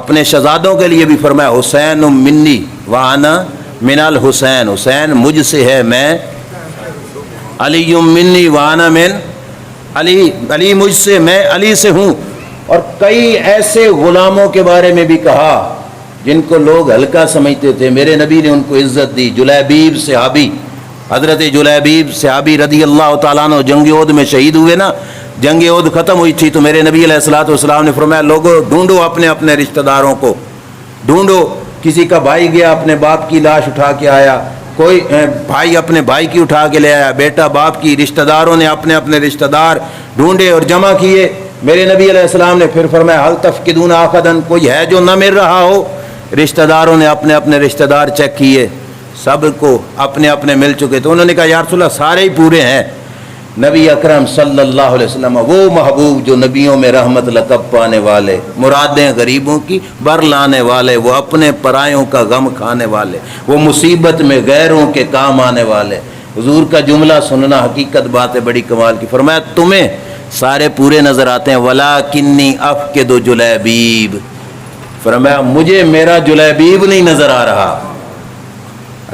اپنے شہزادوں کے لیے بھی فرمایا حسین منی وانا من الحسین، حسین مجھ سے ہے میں، علی منی وانا من علی، علی مجھ سے میں علی سے ہوں۔ اور کئی ایسے غلاموں کے بارے میں بھی کہا جن کو لوگ ہلکا سمجھتے تھے، میرے نبی نے ان کو عزت دی۔ جلیبیب صحابی، حضرت جلیبیب صحابی رضی اللہ تعالیٰ عنہ جنگ احد میں شہید ہوئے نا، جنگ احد ختم ہوئی تھی تو میرے نبی علیہ الصلوۃ والسلام نے فرمایا لوگوں ڈھونڈو اپنے اپنے رشتہ داروں کو، ڈھونڈو۔ کسی کا بھائی گیا اپنے باپ کی لاش اٹھا کے آیا، کوئی بھائی اپنے بھائی کی اٹھا کے لے آیا، بیٹا باپ کی، رشتہ داروں نے اپنے اپنے رشتہ دار ڈھونڈے اور جمع کیے۔ میرے نبی علیہ السلام نے پھر فرمایا حل تفقدون آخدن، کوئی ہے جو نہ مل رہا ہو؟ رشتہ داروں نے اپنے اپنے رشتہ دار چیک کیے، سب کو اپنے اپنے مل چکے، تو انہوں نے کہا یا رسول اللہ سارے ہی پورے ہیں۔ نبی اکرم صلی اللہ علیہ وسلم وہ محبوب جو نبیوں میں رحمت لقب پانے والے، مرادیں غریبوں کی بر لانے والے، وہ اپنے پرایوں کا غم کھانے والے، وہ مصیبت میں غیروں کے کام آنے والے، حضور کا جملہ سننا حقیقت بات ہے بڑی کمال کی۔ فرمایا تمہیں سارے پورے نظر آتے ہیں، ولاکنی افقد جلیبیب، فرمایا مجھے میرا جلیبیب نہیں نظر آ رہا،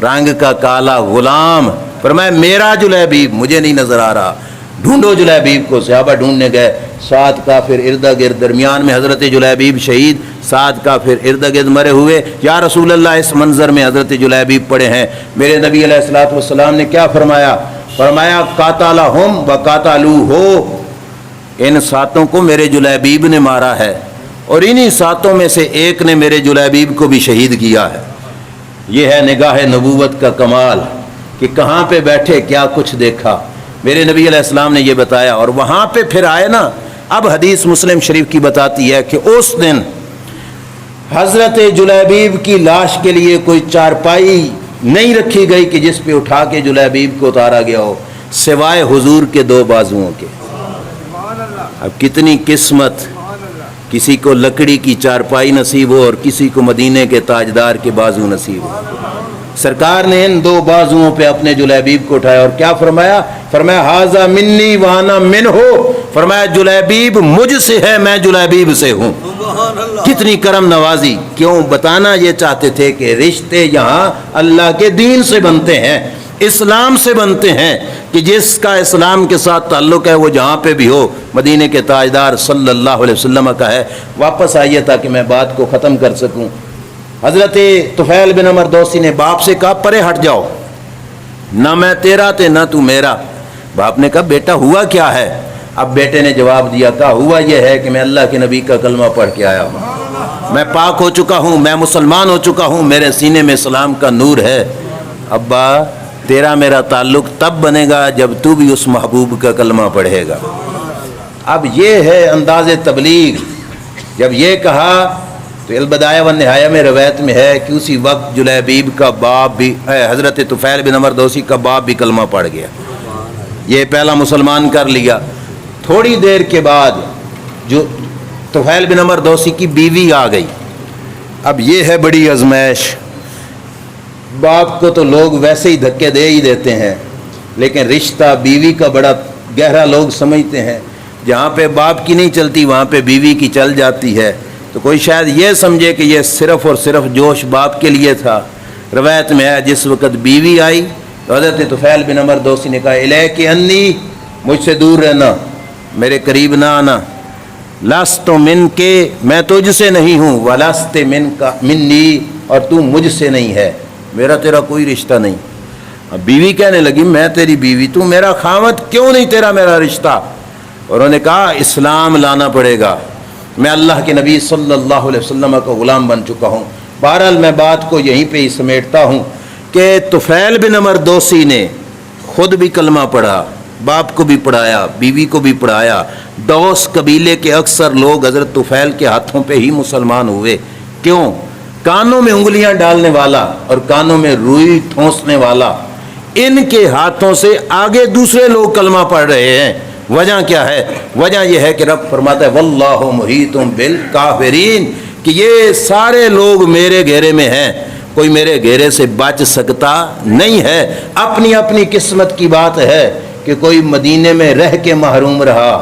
رنگ کا کالا غلام، فرمایا میرا جلیبیب مجھے نہیں نظر آ رہا، ڈھونڈو جلیبیب کو۔ صحابہ ڈھونڈنے گئے، 7 کافر ارد گرد، درمیان میں حضرت جلیبیب شہید، 7 کافر ارد گرد مرے ہوئے۔ یا رسول اللہ اس منظر میں حضرت جلیبیب پڑے ہیں۔ میرے نبی علیہ الصلوۃ والسلام نے کیا فرمایا؟ فرمایا قاتلہم وقاتلوہ، ان 7 کو میرے جلیبیب نے مارا ہے، اور انہی 7 میں سے ایک نے میرے جلیبیب کو بھی شہید کیا ہے۔ یہ ہے نگاہ نبوت کا کمال کہ کہاں پہ بیٹھے کیا کچھ دیکھا۔ میرے نبی علیہ السلام نے یہ بتایا، اور وہاں پہ پھر آئے نا۔ اب حدیث مسلم شریف کی بتاتی ہے کہ اس دن حضرت جلیبیب کی لاش کے لیے کوئی چارپائی نہیں رکھی گئی کہ جس پہ اٹھا کے جلیبیب کو اتارا گیا ہو، سوائے حضور کے 2 بازوؤں کے۔ اب کتنی قسمت، کسی کو لکڑی کی چارپائی نصیب ہو اور کسی کو مدینے کے تاجدار کے بازو نصیب ہو۔ سرکار نے ان 2 بازوؤں پہ اپنے جلیبیب کو اٹھایا اور کیا فرمایا؟ فرمایا ھذا منی وانا منہ، فرمایا جلیبیب مجھ سے ہے، میں جلیبیب سے ہوں۔ کتنی کرم نوازی! کیوں؟ بتانا یہ چاہتے تھے کہ رشتے یہاں اللہ کے دین سے بنتے ہیں، اسلام سے بنتے ہیں، کہ جس کا اسلام کے ساتھ تعلق ہے وہ جہاں پہ بھی ہو مدینے کے تاجدار صلی اللہ علیہ وسلم کا ہے۔ واپس آئیے تاکہ میں بات کو ختم کر سکوں۔ حضرت طفیل بن عمر دوسی نے باپ سے کہا پرے ہٹ جاؤ، نہ میں تیرا تے نہ تو میرا۔ باپ نے کہا بیٹا ہوا کیا ہے؟ اب بیٹے نے جواب دیا، کہا ہوا یہ ہے کہ میں اللہ کے نبی کا کلمہ پڑھ کے آیا ہوں، میں پاک ہو چکا ہوں، میں مسلمان ہو چکا ہوں، میرے سینے میں اسلام کا نور ہے۔ ابا تیرا میرا تعلق تب بنے گا جب تو بھی اس محبوب کا کلمہ پڑھے گا۔ اب یہ ہے انداز تبلیغ۔ جب یہ کہا تو البدایہ والنہایہ میں روایت میں ہے کہ اسی وقت جلیبیب کا باپ بھی، حضرت طفیل بن عمر دوسی کا باپ بھی کلمہ پڑھ گیا، یہ پہلا مسلمان کر لیا۔ تھوڑی دیر کے بعد جو طفیل بن عمر دوسی کی بیوی آ گئی۔ اب یہ ہے بڑی آزمائش۔ باپ کو تو لوگ ویسے ہی دھکے دے ہی دیتے ہیں، لیکن رشتہ بیوی کا بڑا گہرا لوگ سمجھتے ہیں۔ جہاں پہ باپ کی نہیں چلتی وہاں پہ بیوی کی چل جاتی ہے، تو کوئی شاید یہ سمجھے کہ یہ صرف اور صرف جوش باپ کے لیے تھا۔ روایت میں ہے جس وقت بیوی آئی تو حضرت طفیل بن عمر دوسی نے کہا الیک انی، مجھ سے دور رہنا، میرے قریب نہ آنا۔ لست من کے، میں تجھ سے نہیں ہوں، ولست من کا منی، اور تو مجھ سے نہیں ہے، میرا تیرا کوئی رشتہ نہیں۔ اب بیوی کہنے لگی میں تیری بیوی، تو میرا خاوند، کیوں نہیں تیرا میرا رشتہ؟ اور انہوں نے کہا اسلام لانا پڑے گا، میں اللہ کے نبی صلی اللہ علیہ وسلم کا غلام بن چکا ہوں۔ بہرحال میں بات کو یہیں پہ ہی سمیٹتا ہوں کہ طفیل بن عمر دوسی نے خود بھی کلمہ پڑھا، باپ کو بھی پڑھایا، بیوی کو بھی پڑھایا۔ دوس قبیلے کے اکثر لوگ حضرت طفیل کے ہاتھوں پہ ہی مسلمان ہوئے۔ کیوں؟ کانوں میں انگلیاں ڈالنے والا اور کانوں میں روئی ٹھونسنے والا، ان کے ہاتھوں سے آگے دوسرے لوگ کلمہ پڑھ رہے ہیں۔ وجہ کیا ہے؟ وجہ یہ ہے کہ رب فرماتا ہے واللہ محیط بالکافرین، کہ یہ سارے لوگ میرے گھیرے میں ہیں، کوئی میرے گھیرے سے بچ سکتا نہیں ہے۔ اپنی اپنی قسمت کی بات ہے کہ کوئی مدینے میں رہ کے محروم رہا،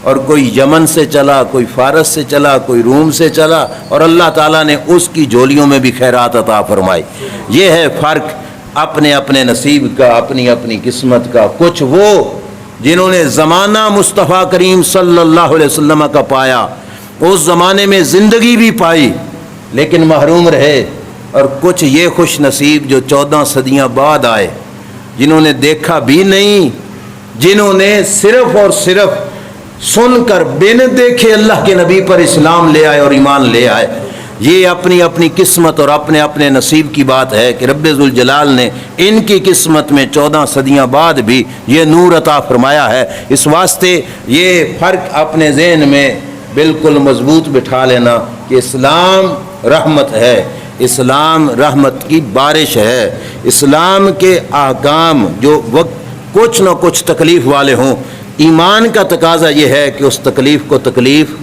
اور کوئی یمن سے چلا، کوئی فارس سے چلا، کوئی روم سے چلا، اور اللہ تعالیٰ نے اس کی جھولیوں میں بھی خیرات عطا فرمائی۔ یہ ہے فرق اپنے اپنے نصیب کا، اپنی اپنی قسمت کا۔ کچھ وہ جنہوں نے زمانہ مصطفیٰ کریم صلی اللہ علیہ وسلم کا پایا، اس زمانے میں زندگی بھی پائی لیکن محروم رہے، اور کچھ یہ خوش نصیب جو 14 صدیاں بعد آئے، جنہوں نے دیکھا بھی نہیں، جنہوں نے صرف اور صرف سن کر بن دیکھے اللہ کے نبی پر اسلام لے آئے اور ایمان لے آئے۔ یہ اپنی اپنی قسمت اور اپنے اپنے نصیب کی بات ہے کہ رب ذوالجلال نے ان کی قسمت میں 14 صدیاں بعد بھی یہ نور عطا فرمایا ہے۔ اس واسطے یہ فرق اپنے ذہن میں بالکل مضبوط بٹھا لینا کہ اسلام رحمت ہے، اسلام رحمت کی بارش ہے۔ اسلام کے احکام جو وقت کچھ نہ کچھ تکلیف والے ہوں، ایمان کا تقاضا یہ ہے کہ اس تکلیف کو تکلیف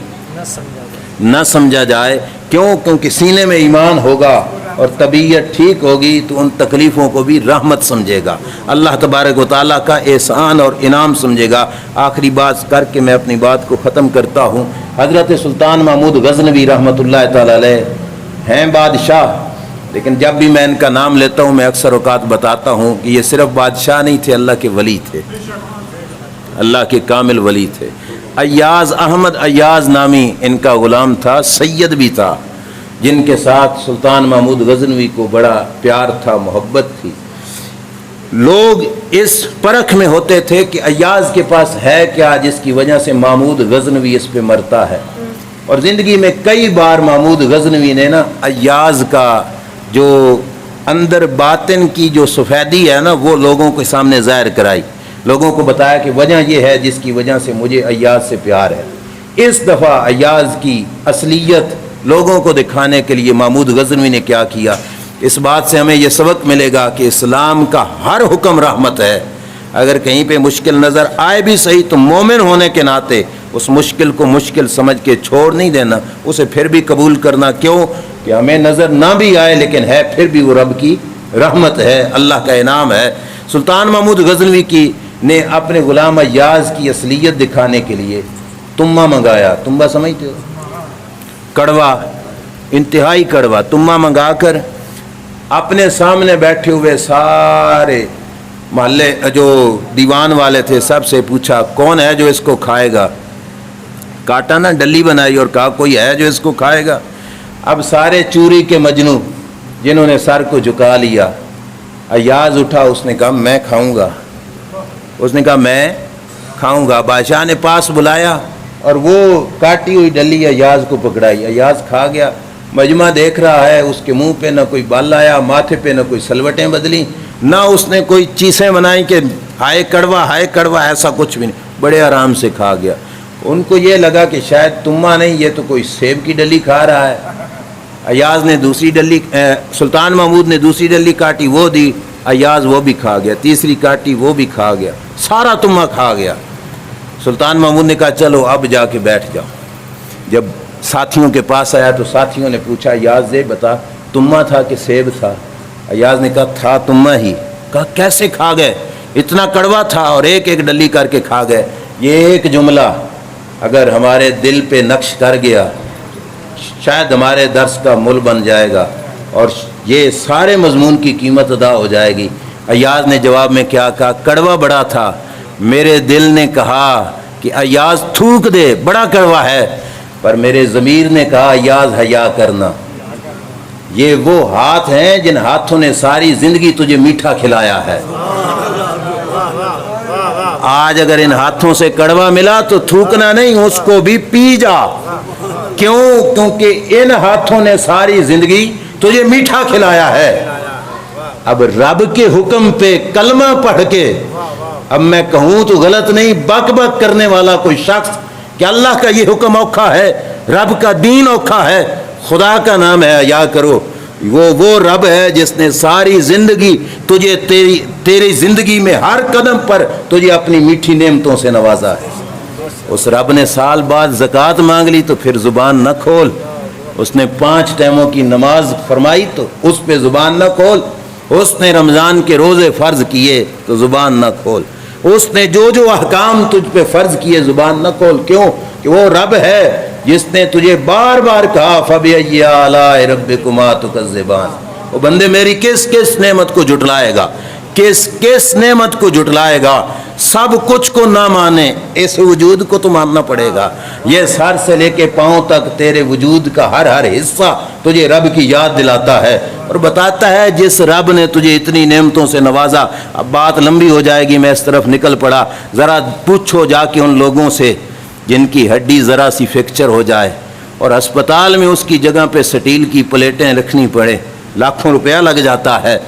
نہ سمجھا جائے۔ کیونکہ سینے میں ایمان ہوگا اور طبیعت ٹھیک ہوگی تو ان تکلیفوں کو بھی رحمت سمجھے گا، اللہ تبارک و تعالیٰ کا احسان اور انعام سمجھے گا۔ آخری بات کر کے میں اپنی بات کو ختم کرتا ہوں۔ حضرت سلطان محمود غزنوی رحمۃ اللہ تعالی علیہ ہیں بادشاہ، لیکن جب بھی میں ان کا نام لیتا ہوں میں اکثر اوقات بتاتا ہوں کہ یہ صرف بادشاہ نہیں تھے، اللہ کے ولی تھے، اللہ کے کامل ولی تھے۔ ایاز احمد ایاز نامی ان کا غلام تھا، سید بھی تھا، جن کے ساتھ سلطان محمود غزنوی کو بڑا پیار تھا، محبت تھی۔ لوگ اس پرکھ میں ہوتے تھے کہ ایاز کے پاس ہے کیا جس کی وجہ سے محمود غزنوی اس پہ مرتا ہے، اور زندگی میں کئی بار محمود غزنوی نے نا ایاز کا جو اندر باطن کی جو سفیدی ہے نا وہ لوگوں کے سامنے ظاہر کرائی، لوگوں کو بتایا کہ وجہ یہ ہے جس کی وجہ سے مجھے ایاز سے پیار ہے۔ اس دفعہ ایاز کی اصلیت لوگوں کو دکھانے کے لیے محمود غزنوی نے کیا کیا؟ اس بات سے ہمیں یہ سبق ملے گا کہ اسلام کا ہر حکم رحمت ہے۔ اگر کہیں پہ مشکل نظر آئے بھی صحیح تو مومن ہونے کے ناطے اس مشکل کو مشکل سمجھ کے چھوڑ نہیں دینا، اسے پھر بھی قبول کرنا۔ کیوں کہ ہمیں نظر نہ بھی آئے لیکن ہے پھر بھی وہ رب کی رحمت ہے، اللہ کا انعام ہے۔ سلطان محمود غزنوی کی نے اپنے غلام ایاز کی اصلیت دکھانے کے لیے تمہ منگایا۔ تمہ سمجھتے ہو؟ کڑوا، انتہائی کڑوا تمہ منگا کر اپنے سامنے بیٹھے ہوئے سارے محلے جو دیوان والے تھے سب سے پوچھا کون ہے جو اس کو کھائے گا؟ کاٹا نا، ڈلی بنائی اور کہا کوئی ہے جو اس کو کھائے گا؟ اب سارے چوری کے مجنو جنہوں نے سر کو جھکا لیا، ایاز اٹھا، اس نے کہا میں کھاؤں گا، اس نے کہا میں کھاؤں گا۔ بادشاہ نے پاس بلایا اور وہ کاٹی ہوئی ڈلی ایاز کو پکڑائی، ایاز کھا گیا۔ مجمع دیکھ رہا ہے، اس کے منہ پہ نہ کوئی بال آیا، ماتھے پہ نہ کوئی سلوٹیں بدلی، نہ اس نے کوئی چیزیں بنائی کہ ہائے کڑوا، ایسا کچھ بھی نہیں، بڑے آرام سے کھا گیا۔ ان کو یہ لگا کہ شاید تمہ نہیں، یہ تو کوئی سیب کی ڈلی کھا رہا ہے۔ ایاز نے دوسری ڈلی، سلطان محمود نے دوسری ڈلی کاٹی، وہ دی، ایاز وہ بھی کھا گیا، تیسری کاٹی وہ بھی کھا گیا، سارا تمہ کھا گیا۔ سلطان محمود نے کہا چلو اب جا کے بیٹھ جاؤ۔ جب ساتھیوں کے پاس آیا تو ساتھیوں نے پوچھا ایاز یہ بتا تمہ تھا کہ سیب تھا؟ ایاز نے کہا تھا تمہ ہی۔ کہا کیسے کھا گئے؟ اتنا کڑوا تھا اور ایک ایک ڈلی کر کے کھا گئے۔ یہ ایک جملہ اگر ہمارے دل پہ نقش کر گیا شاید ہمارے درس کا مول بن جائے گا اور یہ سارے مضمون کی قیمت ادا ہو جائے گی۔ ایاز نے جواب میں کیا کہا؟ کڑوا بڑا تھا، میرے دل نے کہا کہ ایاز تھوک دے، بڑا کڑوا ہے، پر میرے ضمیر نے کہا ایاز حیا کرنا۔ یہ وہ ہاتھ ہیں جن ہاتھوں نے ساری زندگی تجھے میٹھا کھلایا ہے، آج اگر ان ہاتھوں سے کڑوا ملا تو تھوکنا نہیں، اس کو بھی پی جا۔ کیوں؟ کیونکہ ان ہاتھوں نے ساری زندگی تجھے میٹھا کھلایا ہے۔ اب رب کے حکم پہ کلمہ پڑھ کے اب میں کہوں تو غلط نہیں، بک بک کرنے والا کوئی شخص کہ اللہ کا یہ حکم اوکھا ہے، رب کا دین اوکھا ہے، خدا کا نام ہے حیا کرو، وہ رب ہے جس نے ساری زندگی تجھے تیری زندگی میں ہر قدم پر تجھے اپنی میٹھی نعمتوں سے نوازا ہے۔ اس رب نے سال بعد زکوٰۃ مانگ لی تو پھر زبان نہ کھول، اس نے 5 ٹائموں کی نماز فرمائی تو اس پہ زبان نہ کھول، اس نے رمضان کے روزے فرض کیے تو زبان نہ کھول، اس نے جو احکام تجھ پہ فرض کیے زبان نہ کھول۔ کیوں؟ کہ وہ رب ہے جس نے تجھے بار بار کہا فَبِأَيِّ آلَاءِ رَبِّكُمَا تُكَذِّبَانِ، وہ بندے میری کس نعمت کو جھٹلائے گا، کس نعمت کو جھٹلائے گا؟ سب کچھ کو نہ مانے، اس وجود کو تو ماننا پڑے گا۔ یہ سر سے لے کے پاؤں تک تیرے وجود کا ہر حصہ تجھے رب کی یاد دلاتا ہے اور بتاتا ہے جس رب نے تجھے اتنی نعمتوں سے نوازا۔ اب بات لمبی ہو جائے گی، میں اس طرف نکل پڑا۔ ذرا پوچھو جا کے ان لوگوں سے جن کی ہڈی ذرا سی فریکچر ہو جائے اور ہسپتال میں اس کی جگہ پہ سٹیل کی پلیٹیں رکھنی پڑے، لاکھوں روپیہ لگ جاتا ہے۔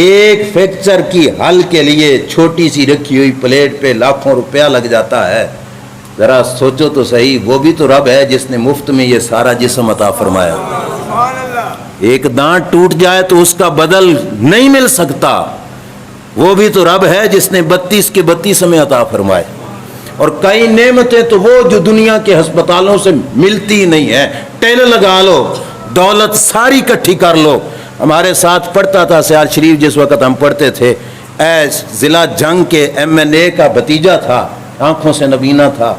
ایک فریکچر کی حل کے لیے چھوٹی سی رکھی ہوئی پلیٹ پہ لاکھوں روپیہ لگ جاتا ہے۔ ذرا سوچو تو صحیح، وہ بھی تو رب ہے جس نے مفت میں یہ سارا جسم عطا فرمایا۔ ایک دانت ٹوٹ جائے تو اس کا بدل نہیں مل سکتا، وہ بھی تو رب ہے جس نے 32 کے 32 ہمیں عطا فرمائے۔ اور کئی نعمتیں تو وہ جو دنیا کے ہسپتالوں سے ملتی نہیں ہے، ٹیل لگا لو، دولت ساری اکٹھی کر لو۔ ہمارے ساتھ پڑھتا تھا سیال شریف جس وقت ہم پڑھتے تھے، ضلع جنگ کے MNA کا بھتیجا تھا، آنکھوں سے نبینا تھا۔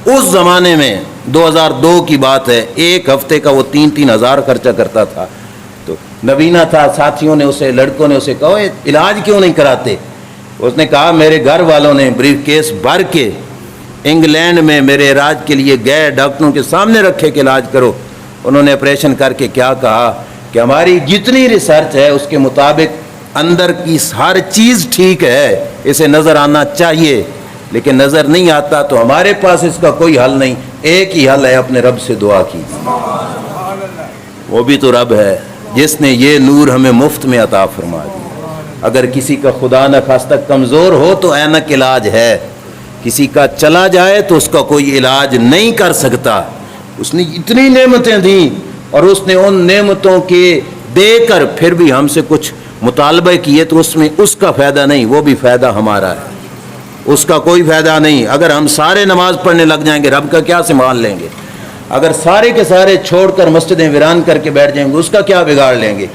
اس زمانے میں 2002 کی بات ہے، ایک ہفتے کا وہ 3-3 ہزار خرچہ کرتا تھا۔ تو نبینا تھا، ساتھیوں نے اسے، لڑکوں نے اسے کہا علاج کیوں نہیں کراتے؟ اس نے کہا میرے گھر والوں نے بریف کیس بھر کے انگلینڈ میں میرے علاج کے لیے گئے، ڈاکٹروں کے سامنے رکھے کہ علاج کرو۔ انہوں نے آپریشن کر کے کیا کہا کہ ہماری جتنی ریسرچ ہے اس کے مطابق اندر کی ہر چیز ٹھیک ہے، اسے نظر آنا چاہیے، لیکن نظر نہیں آتا تو ہمارے پاس اس کا کوئی حل نہیں، ایک ہی حل ہے، اپنے رب سے دعا کی۔ وہ بھی تو رب ہے جس نے یہ نور ہمیں مفت میں عطا فرما دیا۔ اگر کسی کا خدا نخواستہ کمزور ہو تو اینک علاج ہے، کسی کا چلا جائے تو اس کا کوئی علاج نہیں کر سکتا۔ اس نے اتنی نعمتیں دیں اور اس نے ان نعمتوں کے دے کر پھر بھی ہم سے کچھ مطالبہ کیے تو اس میں اس کا فائدہ نہیں، وہ بھی فائدہ ہمارا ہے، اس کا کوئی فائدہ نہیں۔ اگر ہم سارے نماز پڑھنے لگ جائیں گے رب کا کیا سنبھال لیں گے؟ اگر سارے کے سارے چھوڑ کر مسجدیں ویران کر کے بیٹھ جائیں گے اس کا کیا بگاڑ لیں گے؟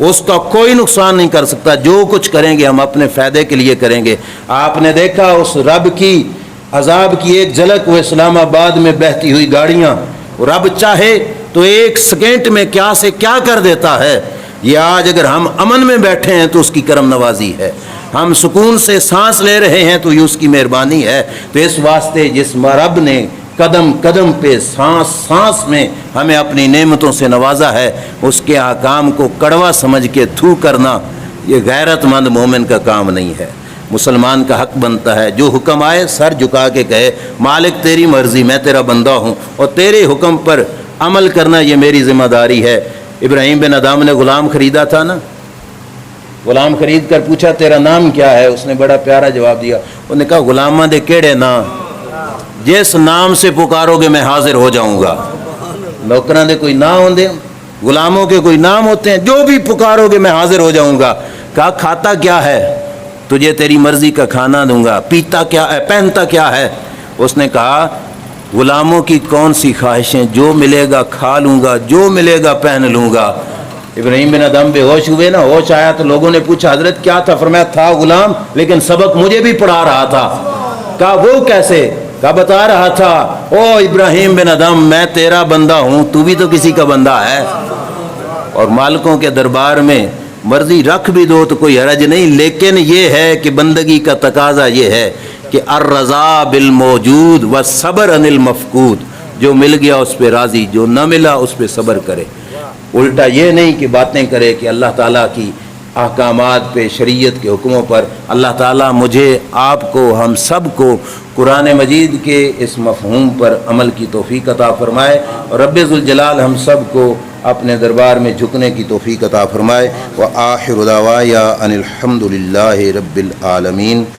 اس کا کوئی نقصان نہیں کر سکتا۔ جو کچھ کریں گے ہم اپنے فائدے کے لیے کریں گے۔ آپ نے دیکھا اس رب کی عذاب کی ایک جھلک، وہ اسلام آباد میں بہتی ہوئی گاڑیاں، رب چاہے تو ایک سیکنڈ میں کیا سے کیا کر دیتا ہے۔ یہ آج اگر ہم امن میں بیٹھے ہیں تو اس کی کرم نوازی ہے، ہم سکون سے سانس لے رہے ہیں تو یہ اس کی مہربانی ہے۔ تو اس واسطے جس رب نے قدم قدم پہ سانس سانس میں ہمیں اپنی نعمتوں سے نوازا ہے، اس کے احکام کو کڑوا سمجھ کے تھو کرنا یہ غیرت مند مومن کا کام نہیں ہے۔ مسلمان کا حق بنتا ہے جو حکم آئے سر جھکا کے کہے مالک تیری مرضی، میں تیرا بندہ ہوں اور تیرے حکم پر عمل کرنا یہ میری ذمہ داری ہے۔ ابراہیم بن ادم نے غلام خریدا تھا نا، غلام خرید کر پوچھا تیرا نام کیا ہے؟ اس نے بڑا پیارا جواب دیا، انہوں نے کہا غلاماں دے کیڑے نام، جس نام سے پکارو گے میں حاضر ہو جاؤں گا۔ نوکراں دے کوئی نام ہوندے، غلاموں کے کوئی نام ہوتے ہیں، جو بھی پکارو گے میں حاضر ہو جاؤں گا۔ کہا کھاتا کیا ہے؟ تجھے تیری مرضی کا کھانا دوں گا۔ پیتا کیا ہے؟ پہنتا کیا ہے؟ اس نے کہا غلاموں کی کون سی خواہشیں، جو ملے گا کھا لوں گا، جو ملے گا پہن لوں گا۔ ابراہیم بن ادم بے ہوش ہوئے نا، ہوش آیا تو لوگوں نے پوچھا حضرت کیا تھا؟ فرمایا تھا غلام لیکن سبق مجھے بھی پڑھا رہا تھا۔ کہا وہ کیسے؟ کہا بتا رہا تھا او ابراہیم بن ادم میں تیرا بندہ ہوں، تو بھی تو کسی کا بندہ ہے۔ اور مالکوں کے دربار میں مرضی رکھ بھی دو تو کوئی حرج نہیں، لیکن یہ ہے کہ بندگی کا تقاضا یہ ہے کہ الرضا بالموجود والصبر عن المفقود، جو مل گیا اس پہ راضی، جو نہ ملا اس پہ صبر کرے۔ الٹا یہ نہیں کہ باتیں کرے کہ اللہ تعالیٰ کی احکامات پہ، شریعت کے حکموں پر۔ اللہ تعالیٰ مجھے، آپ کو، ہم سب کو قرآن مجید کے اس مفہوم پر عمل کی توفیق عطا فرمائے اور رب ذوالجلال ہم سب کو اپنے دربار میں جھکنے کی توفیق عطا فرمائے۔ وآخر دعوایا ان الحمد للہ رب العالمین۔